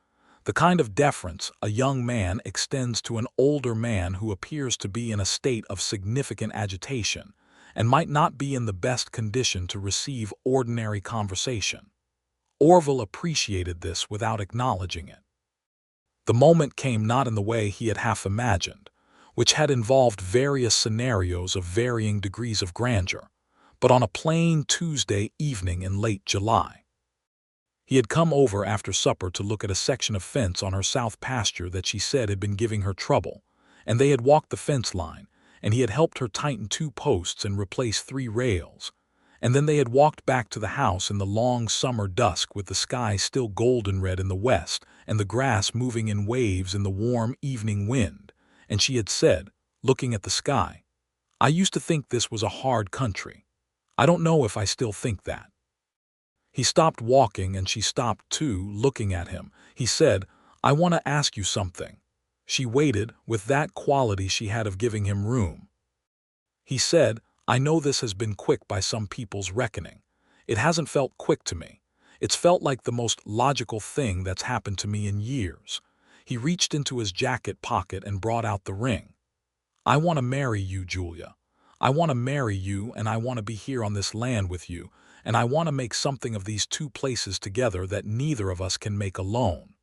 the kind of deference a young man extends to an older man who appears to be in a state of significant agitation and might not be in the best condition to receive ordinary conversation. Orville appreciated this without acknowledging it. The moment came not in the way he had half imagined, which had involved various scenarios of varying degrees of grandeur, but on a plain Tuesday evening in late July. He had come over after supper to look at a section of fence on her south pasture that she said had been giving her trouble, and they had walked the fence line, and he had helped her tighten 2 posts and replace 3 rails, and then they had walked back to the house in the long summer dusk with the sky still golden red in the west and the grass moving in waves in the warm evening wind, and she had said, looking at the sky, "I used to think this was a hard country. I don't know if I still think that." He stopped walking and she stopped too, looking at him. He said, "I want to ask you something." She waited, with that quality she had of giving him room. He said, "I know this has been quick by some people's reckoning. It hasn't felt quick to me. It's felt like the most logical thing that's happened to me in years." He reached into his jacket pocket and brought out the ring. "I want to marry you, Julia. I want to marry you, and I want to be here on this land with you, and I want to make something of these 2 places together that neither of us can make alone."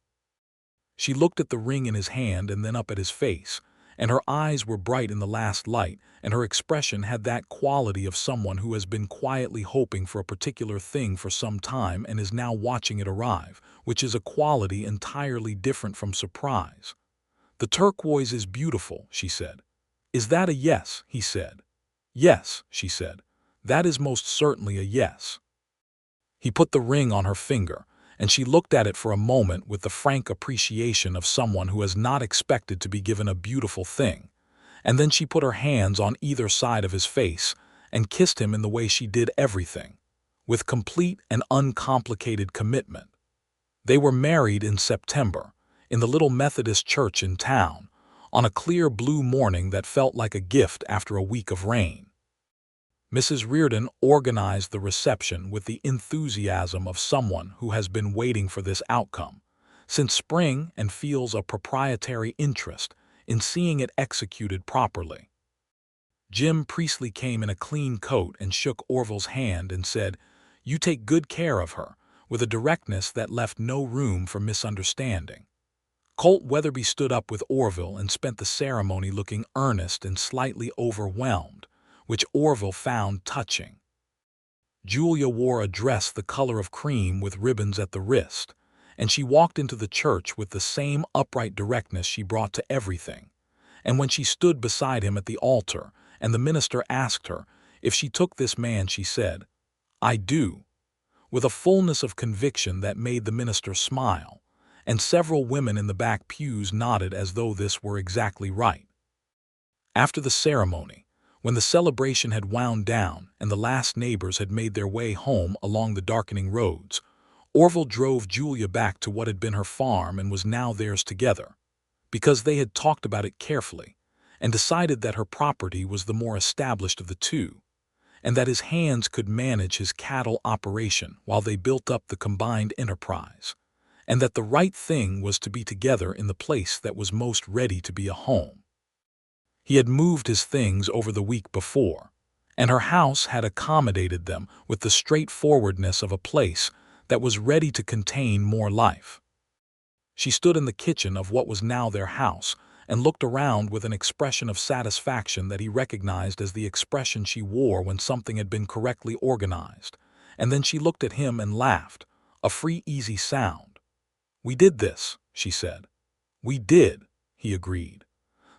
She looked at the ring in his hand and then up at his face, and her eyes were bright in the last light, and her expression had that quality of someone who has been quietly hoping for a particular thing for some time and is now watching it arrive, which is a quality entirely different from surprise. "The turquoise is beautiful," she said. "Is that a yes?" he said. "Yes," she said. "That is most certainly a yes." He put the ring on her finger, and she looked at it for a moment with the frank appreciation of someone who has not expected to be given a beautiful thing, and then she put her hands on either side of his face and kissed him in the way she did everything, with complete and uncomplicated commitment. They were married in September, in the little Methodist church in town, on a clear blue morning that felt like a gift after a week of rain. Mrs. Reardon organized the reception with the enthusiasm of someone who has been waiting for this outcome since spring and feels a proprietary interest in seeing it executed properly. Jim Priestley came in a clean coat and shook Orville's hand and said, "You take good care of her," with a directness that left no room for misunderstanding. Colt Weatherby stood up with Orville and spent the ceremony looking earnest and slightly overwhelmed, which Orville found touching. Julia wore a dress the color of cream with ribbons at the wrist, and she walked into the church with the same upright directness she brought to everything. And when she stood beside him at the altar, and the minister asked her if she took this man, she said, "I do," with a fullness of conviction that made the minister smile, and several women in the back pews nodded as though this were exactly right. After the ceremony, when the celebration had wound down and the last neighbors had made their way home along the darkening roads, Orville drove Julia back to what had been her farm and was now theirs together, because they had talked about it carefully and decided that her property was the more established of the 2, and that his hands could manage his cattle operation while they built up the combined enterprise, and that the right thing was to be together in the place that was most ready to be a home. He had moved his things over the week before, and her house had accommodated them with the straightforwardness of a place that was ready to contain more life. She stood in the kitchen of what was now their house and looked around with an expression of satisfaction that he recognized as the expression she wore when something had been correctly organized, and then she looked at him and laughed, a free, easy sound. "We did this," she said. "We did," he agreed.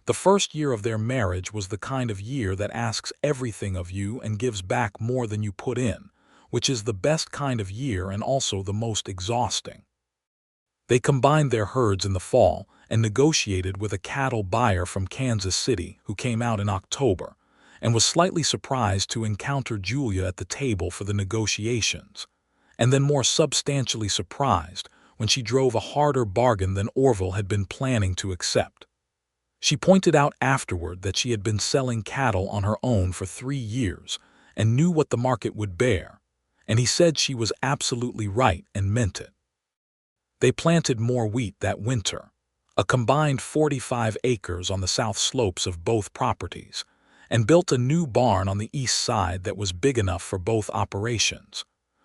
The first year of their marriage was the kind of year that asks everything of you and gives back more than you put in, which is the best kind of year and also the most exhausting. They combined their herds in the fall and negotiated with a cattle buyer from Kansas City who came out in October and was slightly surprised to encounter Julia at the table for the negotiations, and then more substantially surprised when she drove a harder bargain than Orville had been planning to accept. She pointed out afterward that she had been selling cattle on her own for 3 years and knew what the market would bear, and he said she was absolutely right and meant it. They planted more wheat that winter, a combined 45 acres on the south slopes of both properties, and built a new barn on the east side that was big enough for both operations,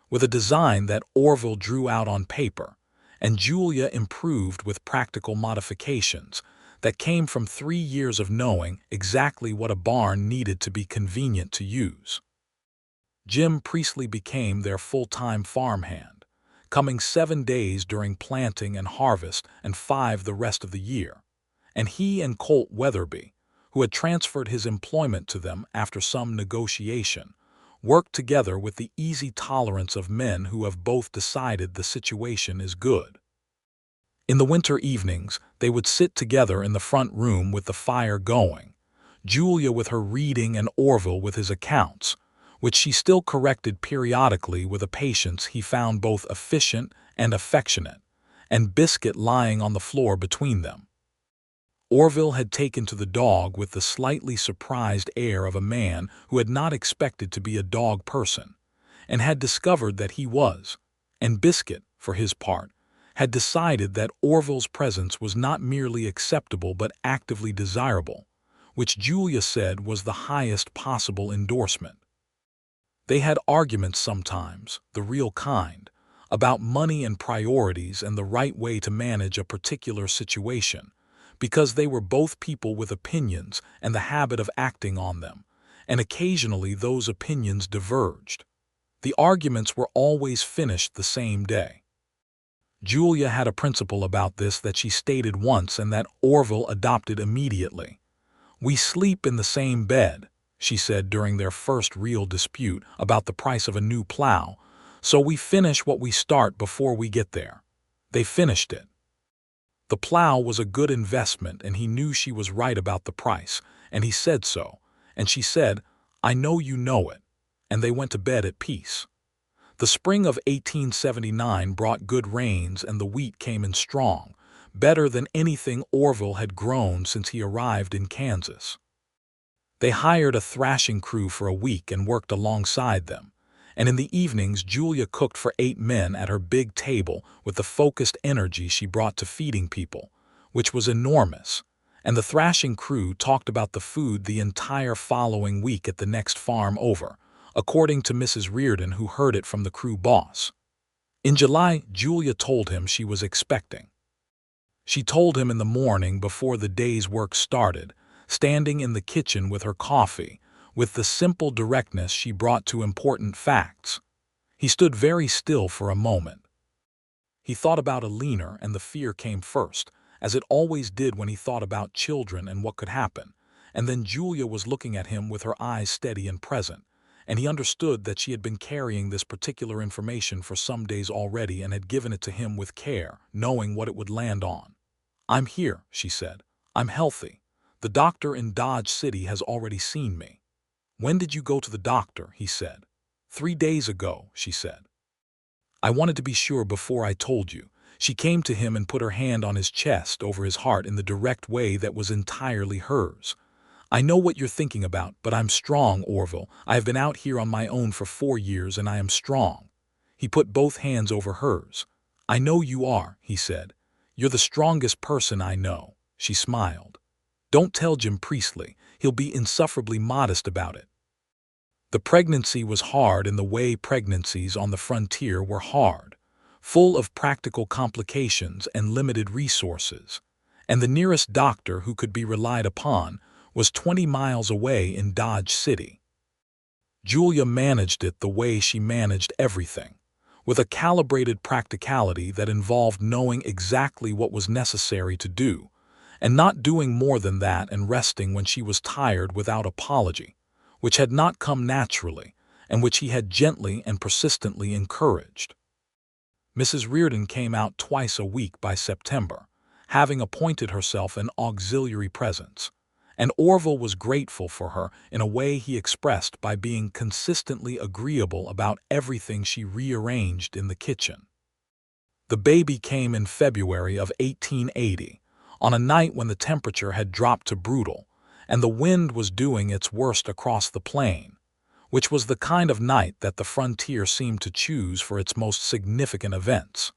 with a design that Orville drew out on paper and Julia improved with practical modifications that came from 3 years of knowing exactly what a barn needed to be convenient to use. Jim Priestley became their full-time farmhand, coming 7 days during planting and harvest and 5 the rest of the year, and he and Colt Weatherby, who had transferred his employment to them after some negotiation, worked together with the easy tolerance of men who have both decided the situation is good. In the winter evenings, they would sit together in the front room with the fire going, Julia with her reading and Orville with his accounts, which she still corrected periodically with a patience he found both efficient and affectionate, and Biscuit lying on the floor between them. Orville had taken to the dog with the slightly surprised air of a man who had not expected to be a dog person, and had discovered that he was, and Biscuit, for his part, had decided that Orville's presence was not merely acceptable but actively desirable, which Julia said was the highest possible endorsement. They had arguments sometimes, the real kind, about money and priorities and the right way to manage a particular situation, because they were both people with opinions and the habit of acting on them, and occasionally those opinions diverged. The arguments were always finished the same day. Julia had a principle about this that she stated once and that Orville adopted immediately. "We sleep in the same bed," she said during their first real dispute about the price of a new plow, "so we finish what we start before we get there." They finished it. The plow was a good investment and he knew she was right about the price, and he said so, and she said, "I know you know it," and they went to bed at peace. The spring of 1879 brought good rains and the wheat came in strong, better than anything Orville had grown since he arrived in Kansas. They hired a thrashing crew for a week and worked alongside them, and in the evenings Julia cooked for 8 men at her big table with the focused energy she brought to feeding people, which was enormous, and the thrashing crew talked about the food the entire following week at the next farm over, according to Mrs. Reardon, who heard it from the crew boss. In July, Julia told him she was expecting. She told him in the morning before the day's work started, standing in the kitchen with her coffee, with the simple directness she brought to important facts. He stood very still for a moment. He thought about Alina, and the fear came first, as it always did when he thought about children and what could happen, and then Julia was looking at him with her eyes steady and present, and he understood that she had been carrying this particular information for some days already and had given it to him with care, knowing what it would land on. "I'm here," she said. "I'm healthy. The doctor in Dodge City has already seen me." "When did you go to the doctor?" he said. 3 days ago, she said. "I wanted to be sure before I told you." She came to him and put her hand on his chest over his heart in the direct way that was entirely hers. "I know what you're thinking about, but I'm strong, Orville. I have been out here on my own for 4 years and I am strong." He put both hands over hers. "I know you are," he said. "You're the strongest person I know." She smiled. "Don't tell Jim Priestley. He'll be insufferably modest about it." The pregnancy was hard in the way pregnancies on the frontier were hard, full of practical complications and limited resources, and the nearest doctor who could be relied upon was 20 miles away in Dodge City. Julia managed it the way she managed everything, with a calibrated practicality that involved knowing exactly what was necessary to do, and not doing more than that and resting when she was tired without apology, which had not come naturally, and which he had gently and persistently encouraged. Mrs. Reardon came out twice a week by September, having appointed herself an auxiliary presence, and Orville was grateful for her in a way he expressed by being consistently agreeable about everything she rearranged in the kitchen. The baby came in February of 1880, on a night when the temperature had dropped to brutal, and the wind was doing its worst across the plain, which was the kind of night that the frontier seemed to choose for its most significant events.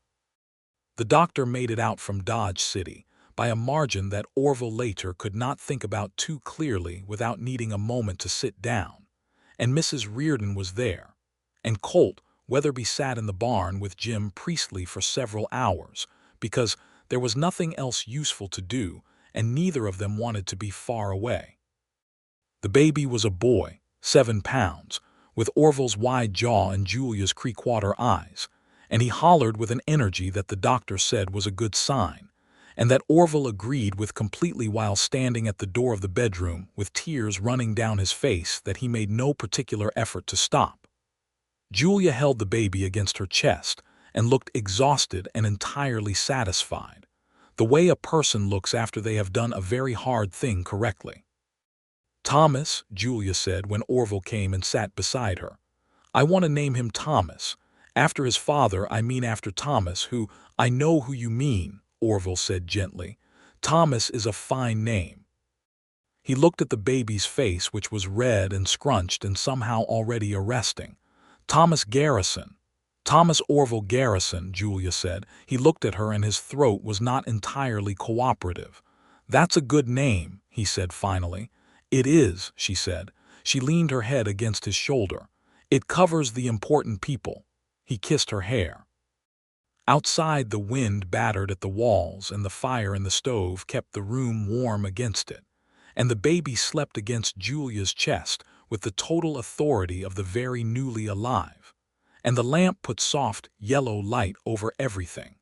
The doctor made it out from Dodge City, by a margin that Orville later could not think about too clearly without needing a moment to sit down, and Mrs. Reardon was there, and Colt, Weatherby sat in the barn with Jim Priestley for several hours because there was nothing else useful to do, and neither of them wanted to be far away. The baby was a boy, 7 pounds, with Orville's wide jaw and Julia's creekwater eyes, and he hollered with an energy that the doctor said was a good sign, and that Orville agreed with completely while standing at the door of the bedroom with tears running down his face that he made no particular effort to stop. Julia held the baby against her chest and looked exhausted and entirely satisfied, the way a person looks after they have done a very hard thing correctly. "Thomas," Julia said when Orville came and sat beside her. "I want to name him Thomas. After his father, I mean after Thomas, who—" "I know who you mean," Orville said gently. "Thomas is a fine name." He looked at the baby's face, which was red and scrunched and somehow already arresting. "Thomas Garrison." "Thomas Orville Garrison," Julia said. He looked at her and his throat was not entirely cooperative. "That's a good name," he said finally. "It is," she said. She leaned her head against his shoulder. "It covers the important people." He kissed her hair. Outside, the wind battered at the walls and the fire in the stove kept the room warm against it, and the baby slept against Julia's chest with the total authority of the very newly alive, and the lamp put soft, yellow light over everything.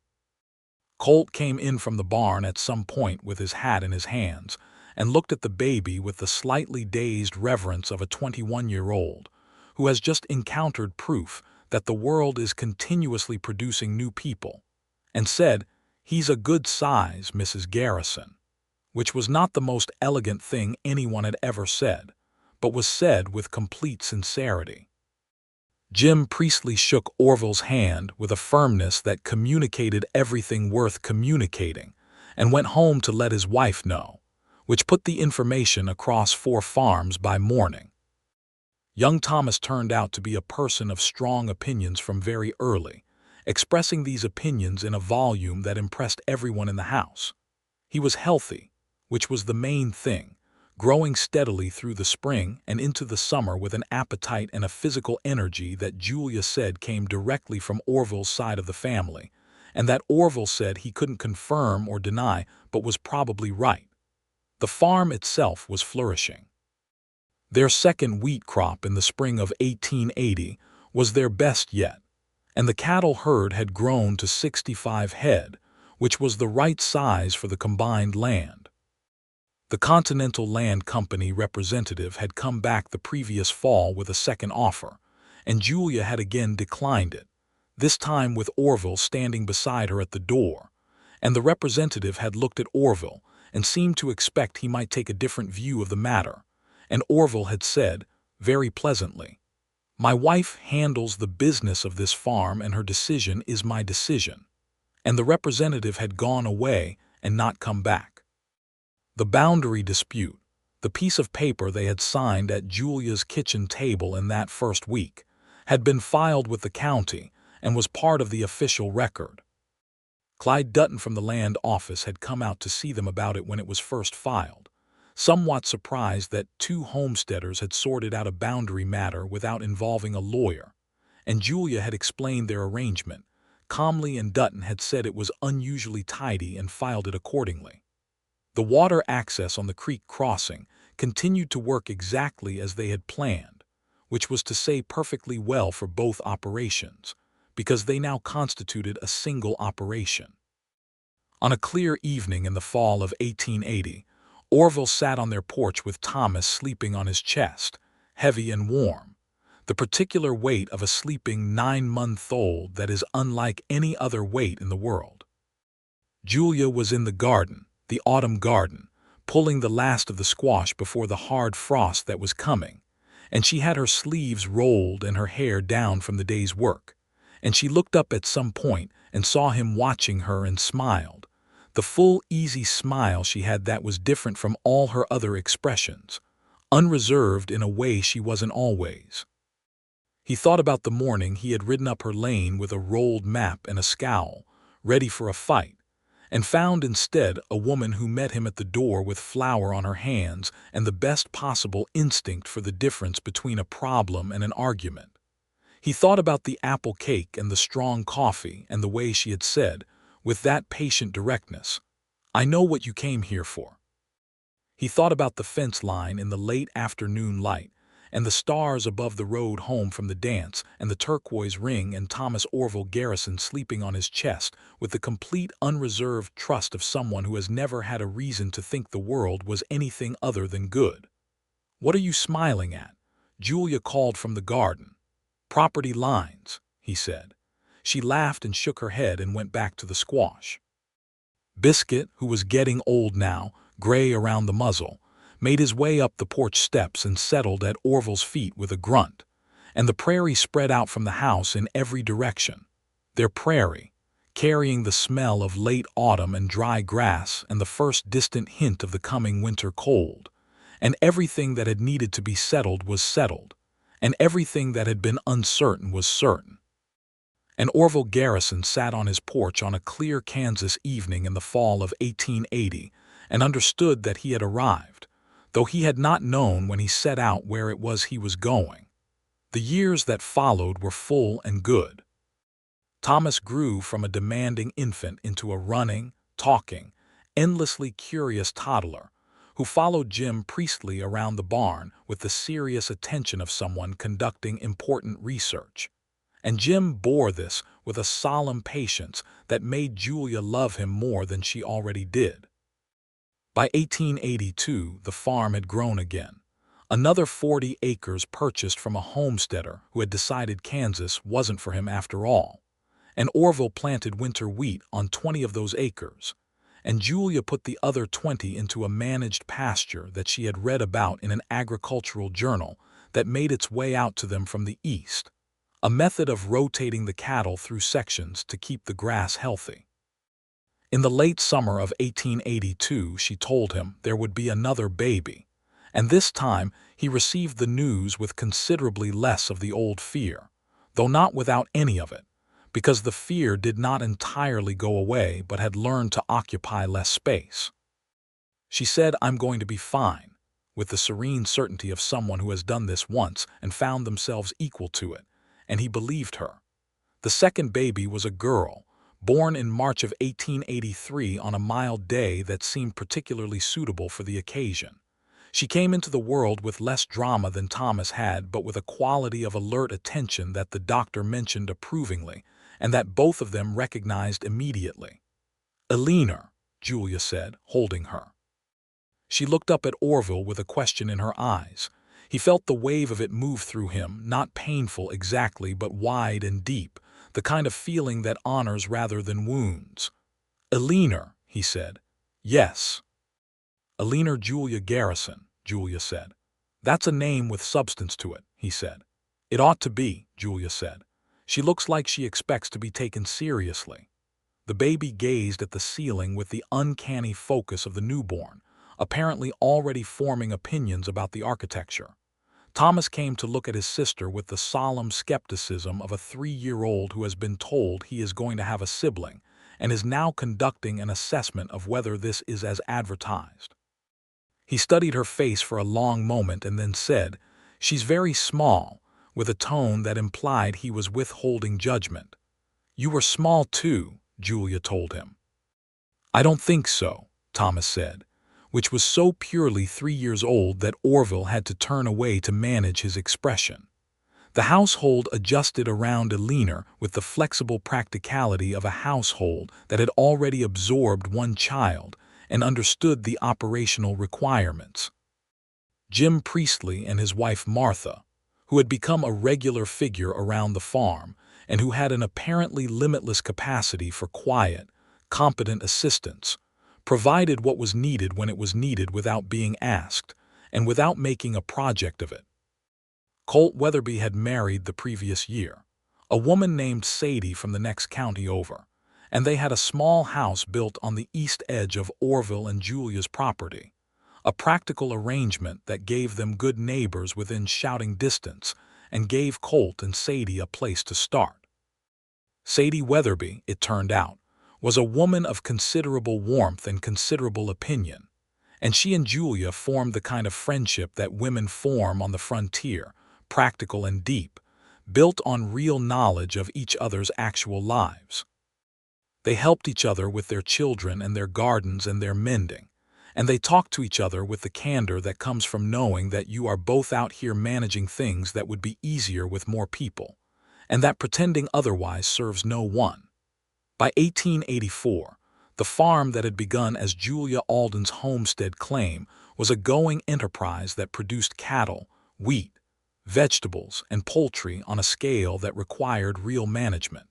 Colt came in from the barn at some point with his hat in his hands and looked at the baby with the slightly dazed reverence of a 21-year-old who has just encountered proof that the world is continuously producing new people, and said, "He's a good size, Mrs. Garrison," which was not the most elegant thing anyone had ever said, but was said with complete sincerity. Jim Priestley shook Orville's hand with a firmness that communicated everything worth communicating, and went home to let his wife know, which put the information across 4 farms by morning. Young Thomas turned out to be a person of strong opinions from very early, expressing these opinions in a volume that impressed everyone in the house. He was healthy, which was the main thing, growing steadily through the spring and into the summer with an appetite and a physical energy that Julia said came directly from Orville's side of the family, and that Orville said he couldn't confirm or deny but was probably right. The farm itself was flourishing. Their second wheat crop in the spring of 1880 was their best yet, and the cattle herd had grown to 65 head, which was the right size for the combined land. The Continental Land Company representative had come back the previous fall with a second offer, and Julia had again declined it, this time with Orville standing beside her at the door, and the representative had looked at Orville and seemed to expect he might take a different view of the matter, and Orville had said, very pleasantly, "My wife handles the business of this farm and her decision is my decision," and the representative had gone away and not come back. The boundary dispute, the piece of paper they had signed at Julia's kitchen table in that first week, had been filed with the county and was part of the official record. Clyde Dutton from the land office had come out to see them about it when it was first filed, somewhat surprised that 2 homesteaders had sorted out a boundary matter without involving a lawyer, and Julia had explained their arrangement calmly, and Dutton had said it was unusually tidy and filed it accordingly. The water access on the creek crossing continued to work exactly as they had planned, which was to say perfectly well for both operations, because they now constituted a single operation. On a clear evening in the fall of 1880, Orville sat on their porch with Thomas sleeping on his chest, heavy and warm, the particular weight of a sleeping 9-month-old that is unlike any other weight in the world. Julia was in the garden, the autumn garden, pulling the last of the squash before the hard frost that was coming, and she had her sleeves rolled and her hair down from the day's work, and she looked up at some point and saw him watching her and smiled, the full, easy smile she had that was different from all her other expressions, unreserved in a way she wasn't always. He thought about the morning he had ridden up her lane with a rolled map and a scowl, ready for a fight, and found instead a woman who met him at the door with flour on her hands and the best possible instinct for the difference between a problem and an argument. He thought about the apple cake and the strong coffee and the way she had said, with that patient directness, "I know what you came here for." He thought about the fence line in the late afternoon light, and the stars above the road home from the dance, and the turquoise ring and Thomas Orville Garrison sleeping on his chest with the complete unreserved trust of someone who has never had a reason to think the world was anything other than good. "What are you smiling at?" Julia called from the garden. "Property lines," he said. She laughed and shook her head and went back to the squash. Biscuit, who was getting old now, gray around the muzzle, made his way up the porch steps and settled at Orville's feet with a grunt, and the prairie spread out from the house in every direction. Their prairie, carrying the smell of late autumn and dry grass and the first distant hint of the coming winter cold, and everything that had needed to be settled was settled, and everything that had been uncertain was certain. And Orville Garrison sat on his porch on a clear Kansas evening in the fall of 1880 and understood that he had arrived, though he had not known when he set out where it was he was going. The years that followed were full and good. Thomas grew from a demanding infant into a running, talking, endlessly curious toddler who followed Jim Priestley around the barn with the serious attention of someone conducting important research. And Jim bore this with a solemn patience that made Julia love him more than she already did. By 1882, the farm had grown again. Another 40 acres purchased from a homesteader who had decided Kansas wasn't for him after all. And Orville planted winter wheat on 20 of those acres, and Julia put the other 20 into a managed pasture that she had read about in an agricultural journal that made its way out to them from the east, a method of rotating the cattle through sections to keep the grass healthy. In the late summer of 1882, she told him there would be another baby, and this time he received the news with considerably less of the old fear, though not without any of it, because the fear did not entirely go away but had learned to occupy less space. She said, "I'm going to be fine," with the serene certainty of someone who has done this once and found themselves equal to it, and he believed her. The second baby was a girl, born in March of 1883 on a mild day that seemed particularly suitable for the occasion. She came into the world with less drama than Thomas had, but with a quality of alert attention that the doctor mentioned approvingly, and that both of them recognized immediately. "Eleanor," Julia said, holding her. She looked up at Orville with a question in her eyes. He felt the wave of it move through him, not painful exactly, but wide and deep, the kind of feeling that honors rather than wounds. "Eleanor," he said. "Yes." "Eleanor Julia Garrison," Julia said. "That's a name with substance to it," he said. "It ought to be," Julia said. "She looks like she expects to be taken seriously." The baby gazed at the ceiling with the uncanny focus of the newborn, apparently already forming opinions about the architecture. Thomas came to look at his sister with the solemn skepticism of a 3-year-old who has been told he is going to have a sibling and is now conducting an assessment of whether this is as advertised. He studied her face for a long moment and then said, "She's very small," with a tone that implied he was withholding judgment. "You were small too," Julia told him. "I don't think so," Thomas said, which was so purely 3 years old that Orville had to turn away to manage his expression. The household adjusted around Eleanor with the flexible practicality of a household that had already absorbed one child and understood the operational requirements. Jim Priestley and his wife Martha, who had become a regular figure around the farm and who had an apparently limitless capacity for quiet, competent assistance, provided what was needed when it was needed without being asked and without making a project of it. Colt Weatherby had married the previous year, a woman named Sadie from the next county over, and they had a small house built on the east edge of Orville and Julia's property, a practical arrangement that gave them good neighbors within shouting distance and gave Colt and Sadie a place to start. Sadie Weatherby, it turned out, was a woman of considerable warmth and considerable opinion, and she and Julia formed the kind of friendship that women form on the frontier, practical and deep, built on real knowledge of each other's actual lives. They helped each other with their children and their gardens and their mending, and they talked to each other with the candor that comes from knowing that you are both out here managing things that would be easier with more people, and that pretending otherwise serves no one. By 1884, the farm that had begun as Julia Alden's homestead claim was a going enterprise that produced cattle, wheat, vegetables, and poultry on a scale that required real management.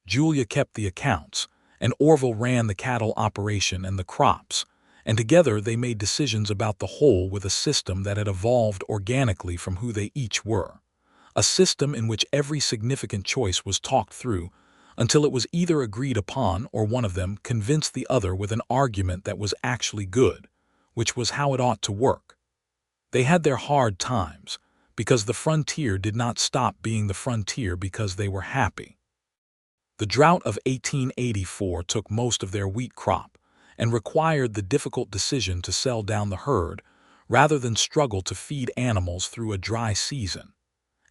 Julia kept the accounts, and Orville ran the cattle operation and the crops, and together they made decisions about the whole with a system that had evolved organically from who they each were, a system in which every significant choice was talked through until it was either agreed upon or one of them convinced the other with an argument that was actually good, which was how it ought to work. They had their hard times, because the frontier did not stop being the frontier because they were happy. The drought of 1884 took most of their wheat crop and required the difficult decision to sell down the herd rather than struggle to feed animals through a dry season.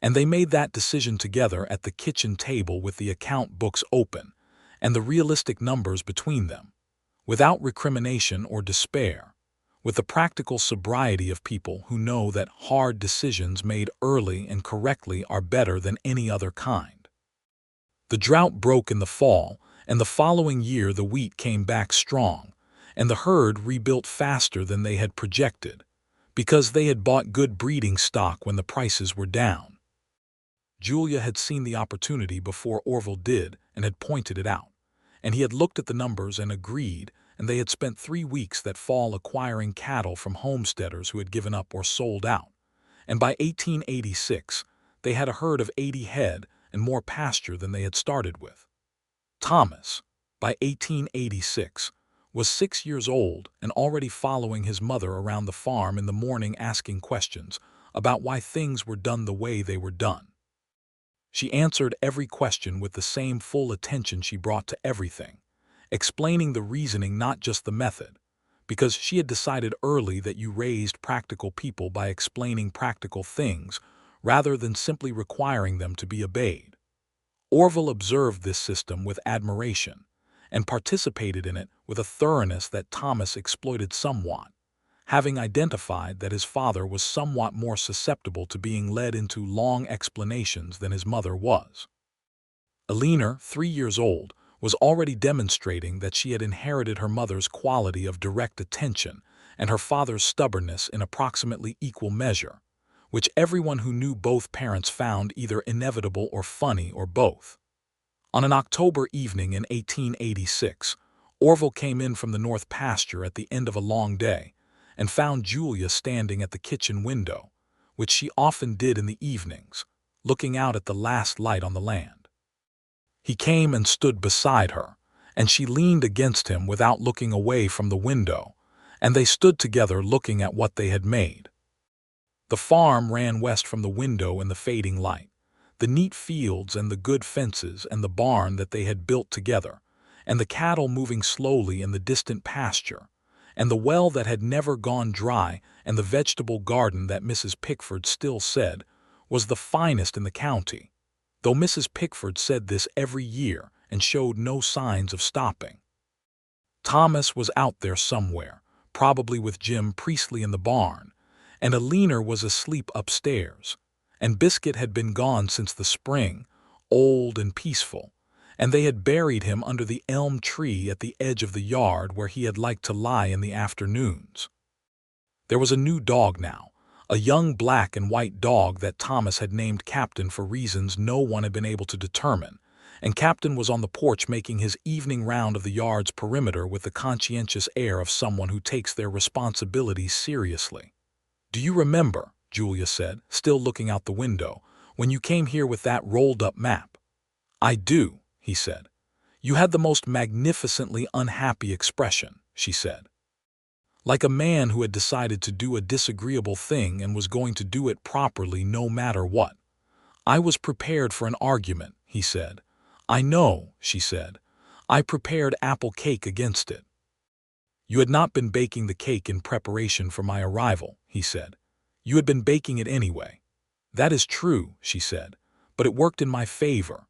And they made that decision together at the kitchen table with the account books open and the realistic numbers between them, without recrimination or despair, with the practical sobriety of people who know that hard decisions made early and correctly are better than any other kind. The drought broke in the fall, and the following year the wheat came back strong, and the herd rebuilt faster than they had projected, because they had bought good breeding stock when the prices were down. Julia had seen the opportunity before Orville did and had pointed it out, and he had looked at the numbers and agreed, and they had spent 3 weeks that fall acquiring cattle from homesteaders who had given up or sold out, and by 1886 they had a herd of 80 head and more pasture than they had started with. Thomas, by 1886, was 6 years old and already following his mother around the farm in the morning asking questions about why things were done the way they were done. She answered every question with the same full attention she brought to everything, explaining the reasoning, not just the method, because she had decided early that you raised practical people by explaining practical things rather than simply requiring them to be obeyed. Orville observed this system with admiration and participated in it with a thoroughness that Thomas exploited somewhat, having identified that his father was somewhat more susceptible to being led into long explanations than his mother was. Eleanor, 3 years old, was already demonstrating that she had inherited her mother's quality of direct attention and her father's stubbornness in approximately equal measure, which everyone who knew both parents found either inevitable or funny or both. On an October evening in 1886, Orville came in from the north pasture at the end of a long day and found Julia standing at the kitchen window, which she often did in the evenings, looking out at the last light on the land. He came and stood beside her, and she leaned against him without looking away from the window, and they stood together looking at what they had made. The farm ran west from the window in the fading light, the neat fields and the good fences and the barn that they had built together, and the cattle moving slowly in the distant pasture, and the well that had never gone dry, and the vegetable garden that Mrs. Pickford still said was the finest in the county, though Mrs. Pickford said this every year and showed no signs of stopping. Thomas was out there somewhere, probably with Jim Priestley in the barn, and Eleanor was asleep upstairs, and Biscuit had been gone since the spring, old and peaceful, and they had buried him under the elm tree at the edge of the yard where he had liked to lie in the afternoons. There was a new dog now, a young black and white dog that Thomas had named Captain for reasons no one had been able to determine, and Captain was on the porch making his evening round of the yard's perimeter with the conscientious air of someone who takes their responsibilities seriously. "Do you remember," Julia said, still looking out the window, "when you came here with that rolled-up map?" "I do," he said. "You had the most magnificently unhappy expression," she said. "Like a man who had decided to do a disagreeable thing and was going to do it properly no matter what. I was prepared for an argument," he said. "I know," she said. "I prepared apple cake against it." "You had not been baking the cake in preparation for my arrival," he said. "You had been baking it anyway." "That is true," she said. But it worked in my favor.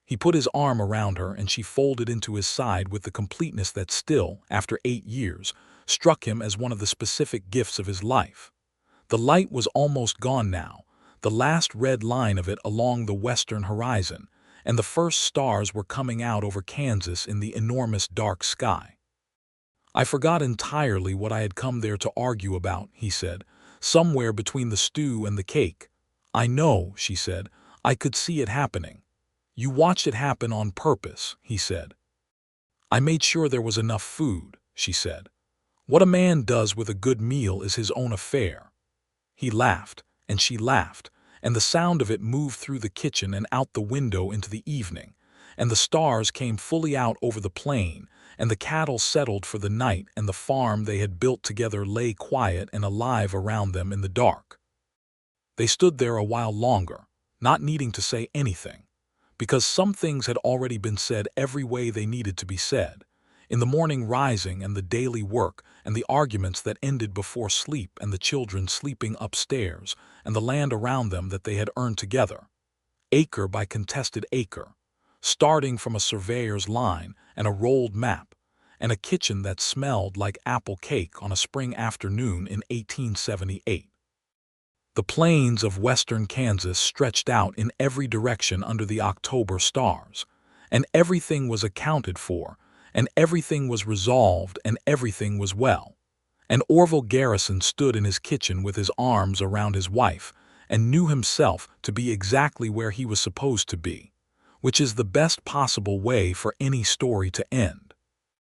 He put his arm around her and she folded into his side with the completeness that still, after 8 years, struck him as one of the specific gifts of his life. The light was almost gone now, the last red line of it along the western horizon, and the first stars were coming out over Kansas in the enormous dark sky. "I forgot entirely what I had come there to argue about," he said, "somewhere between the stew and the cake." "I know," she said. "I could see it happening." "You watched it happen on purpose," he said. "I made sure there was enough food," she said. "What a man does with a good meal is his own affair." He laughed, and she laughed, and the sound of it moved through the kitchen and out the window into the evening, and the stars came fully out over the plain, and the cattle settled for the night, and the farm they had built together lay quiet and alive around them in the dark. They stood there a while longer, not needing to say anything, because some things had already been said every way they needed to be said, in the morning rising and the daily work and the arguments that ended before sleep and the children sleeping upstairs and the land around them that they had earned together, acre by contested acre, starting from a surveyor's line and a rolled map, and a kitchen that smelled like apple cake on a spring afternoon in 1878. The plains of western Kansas stretched out in every direction under the October stars, and everything was accounted for, and everything was resolved, and everything was well. And Orville Garrison stood in his kitchen with his arms around his wife, and knew himself to be exactly where he was supposed to be, which is the best possible way for any story to end.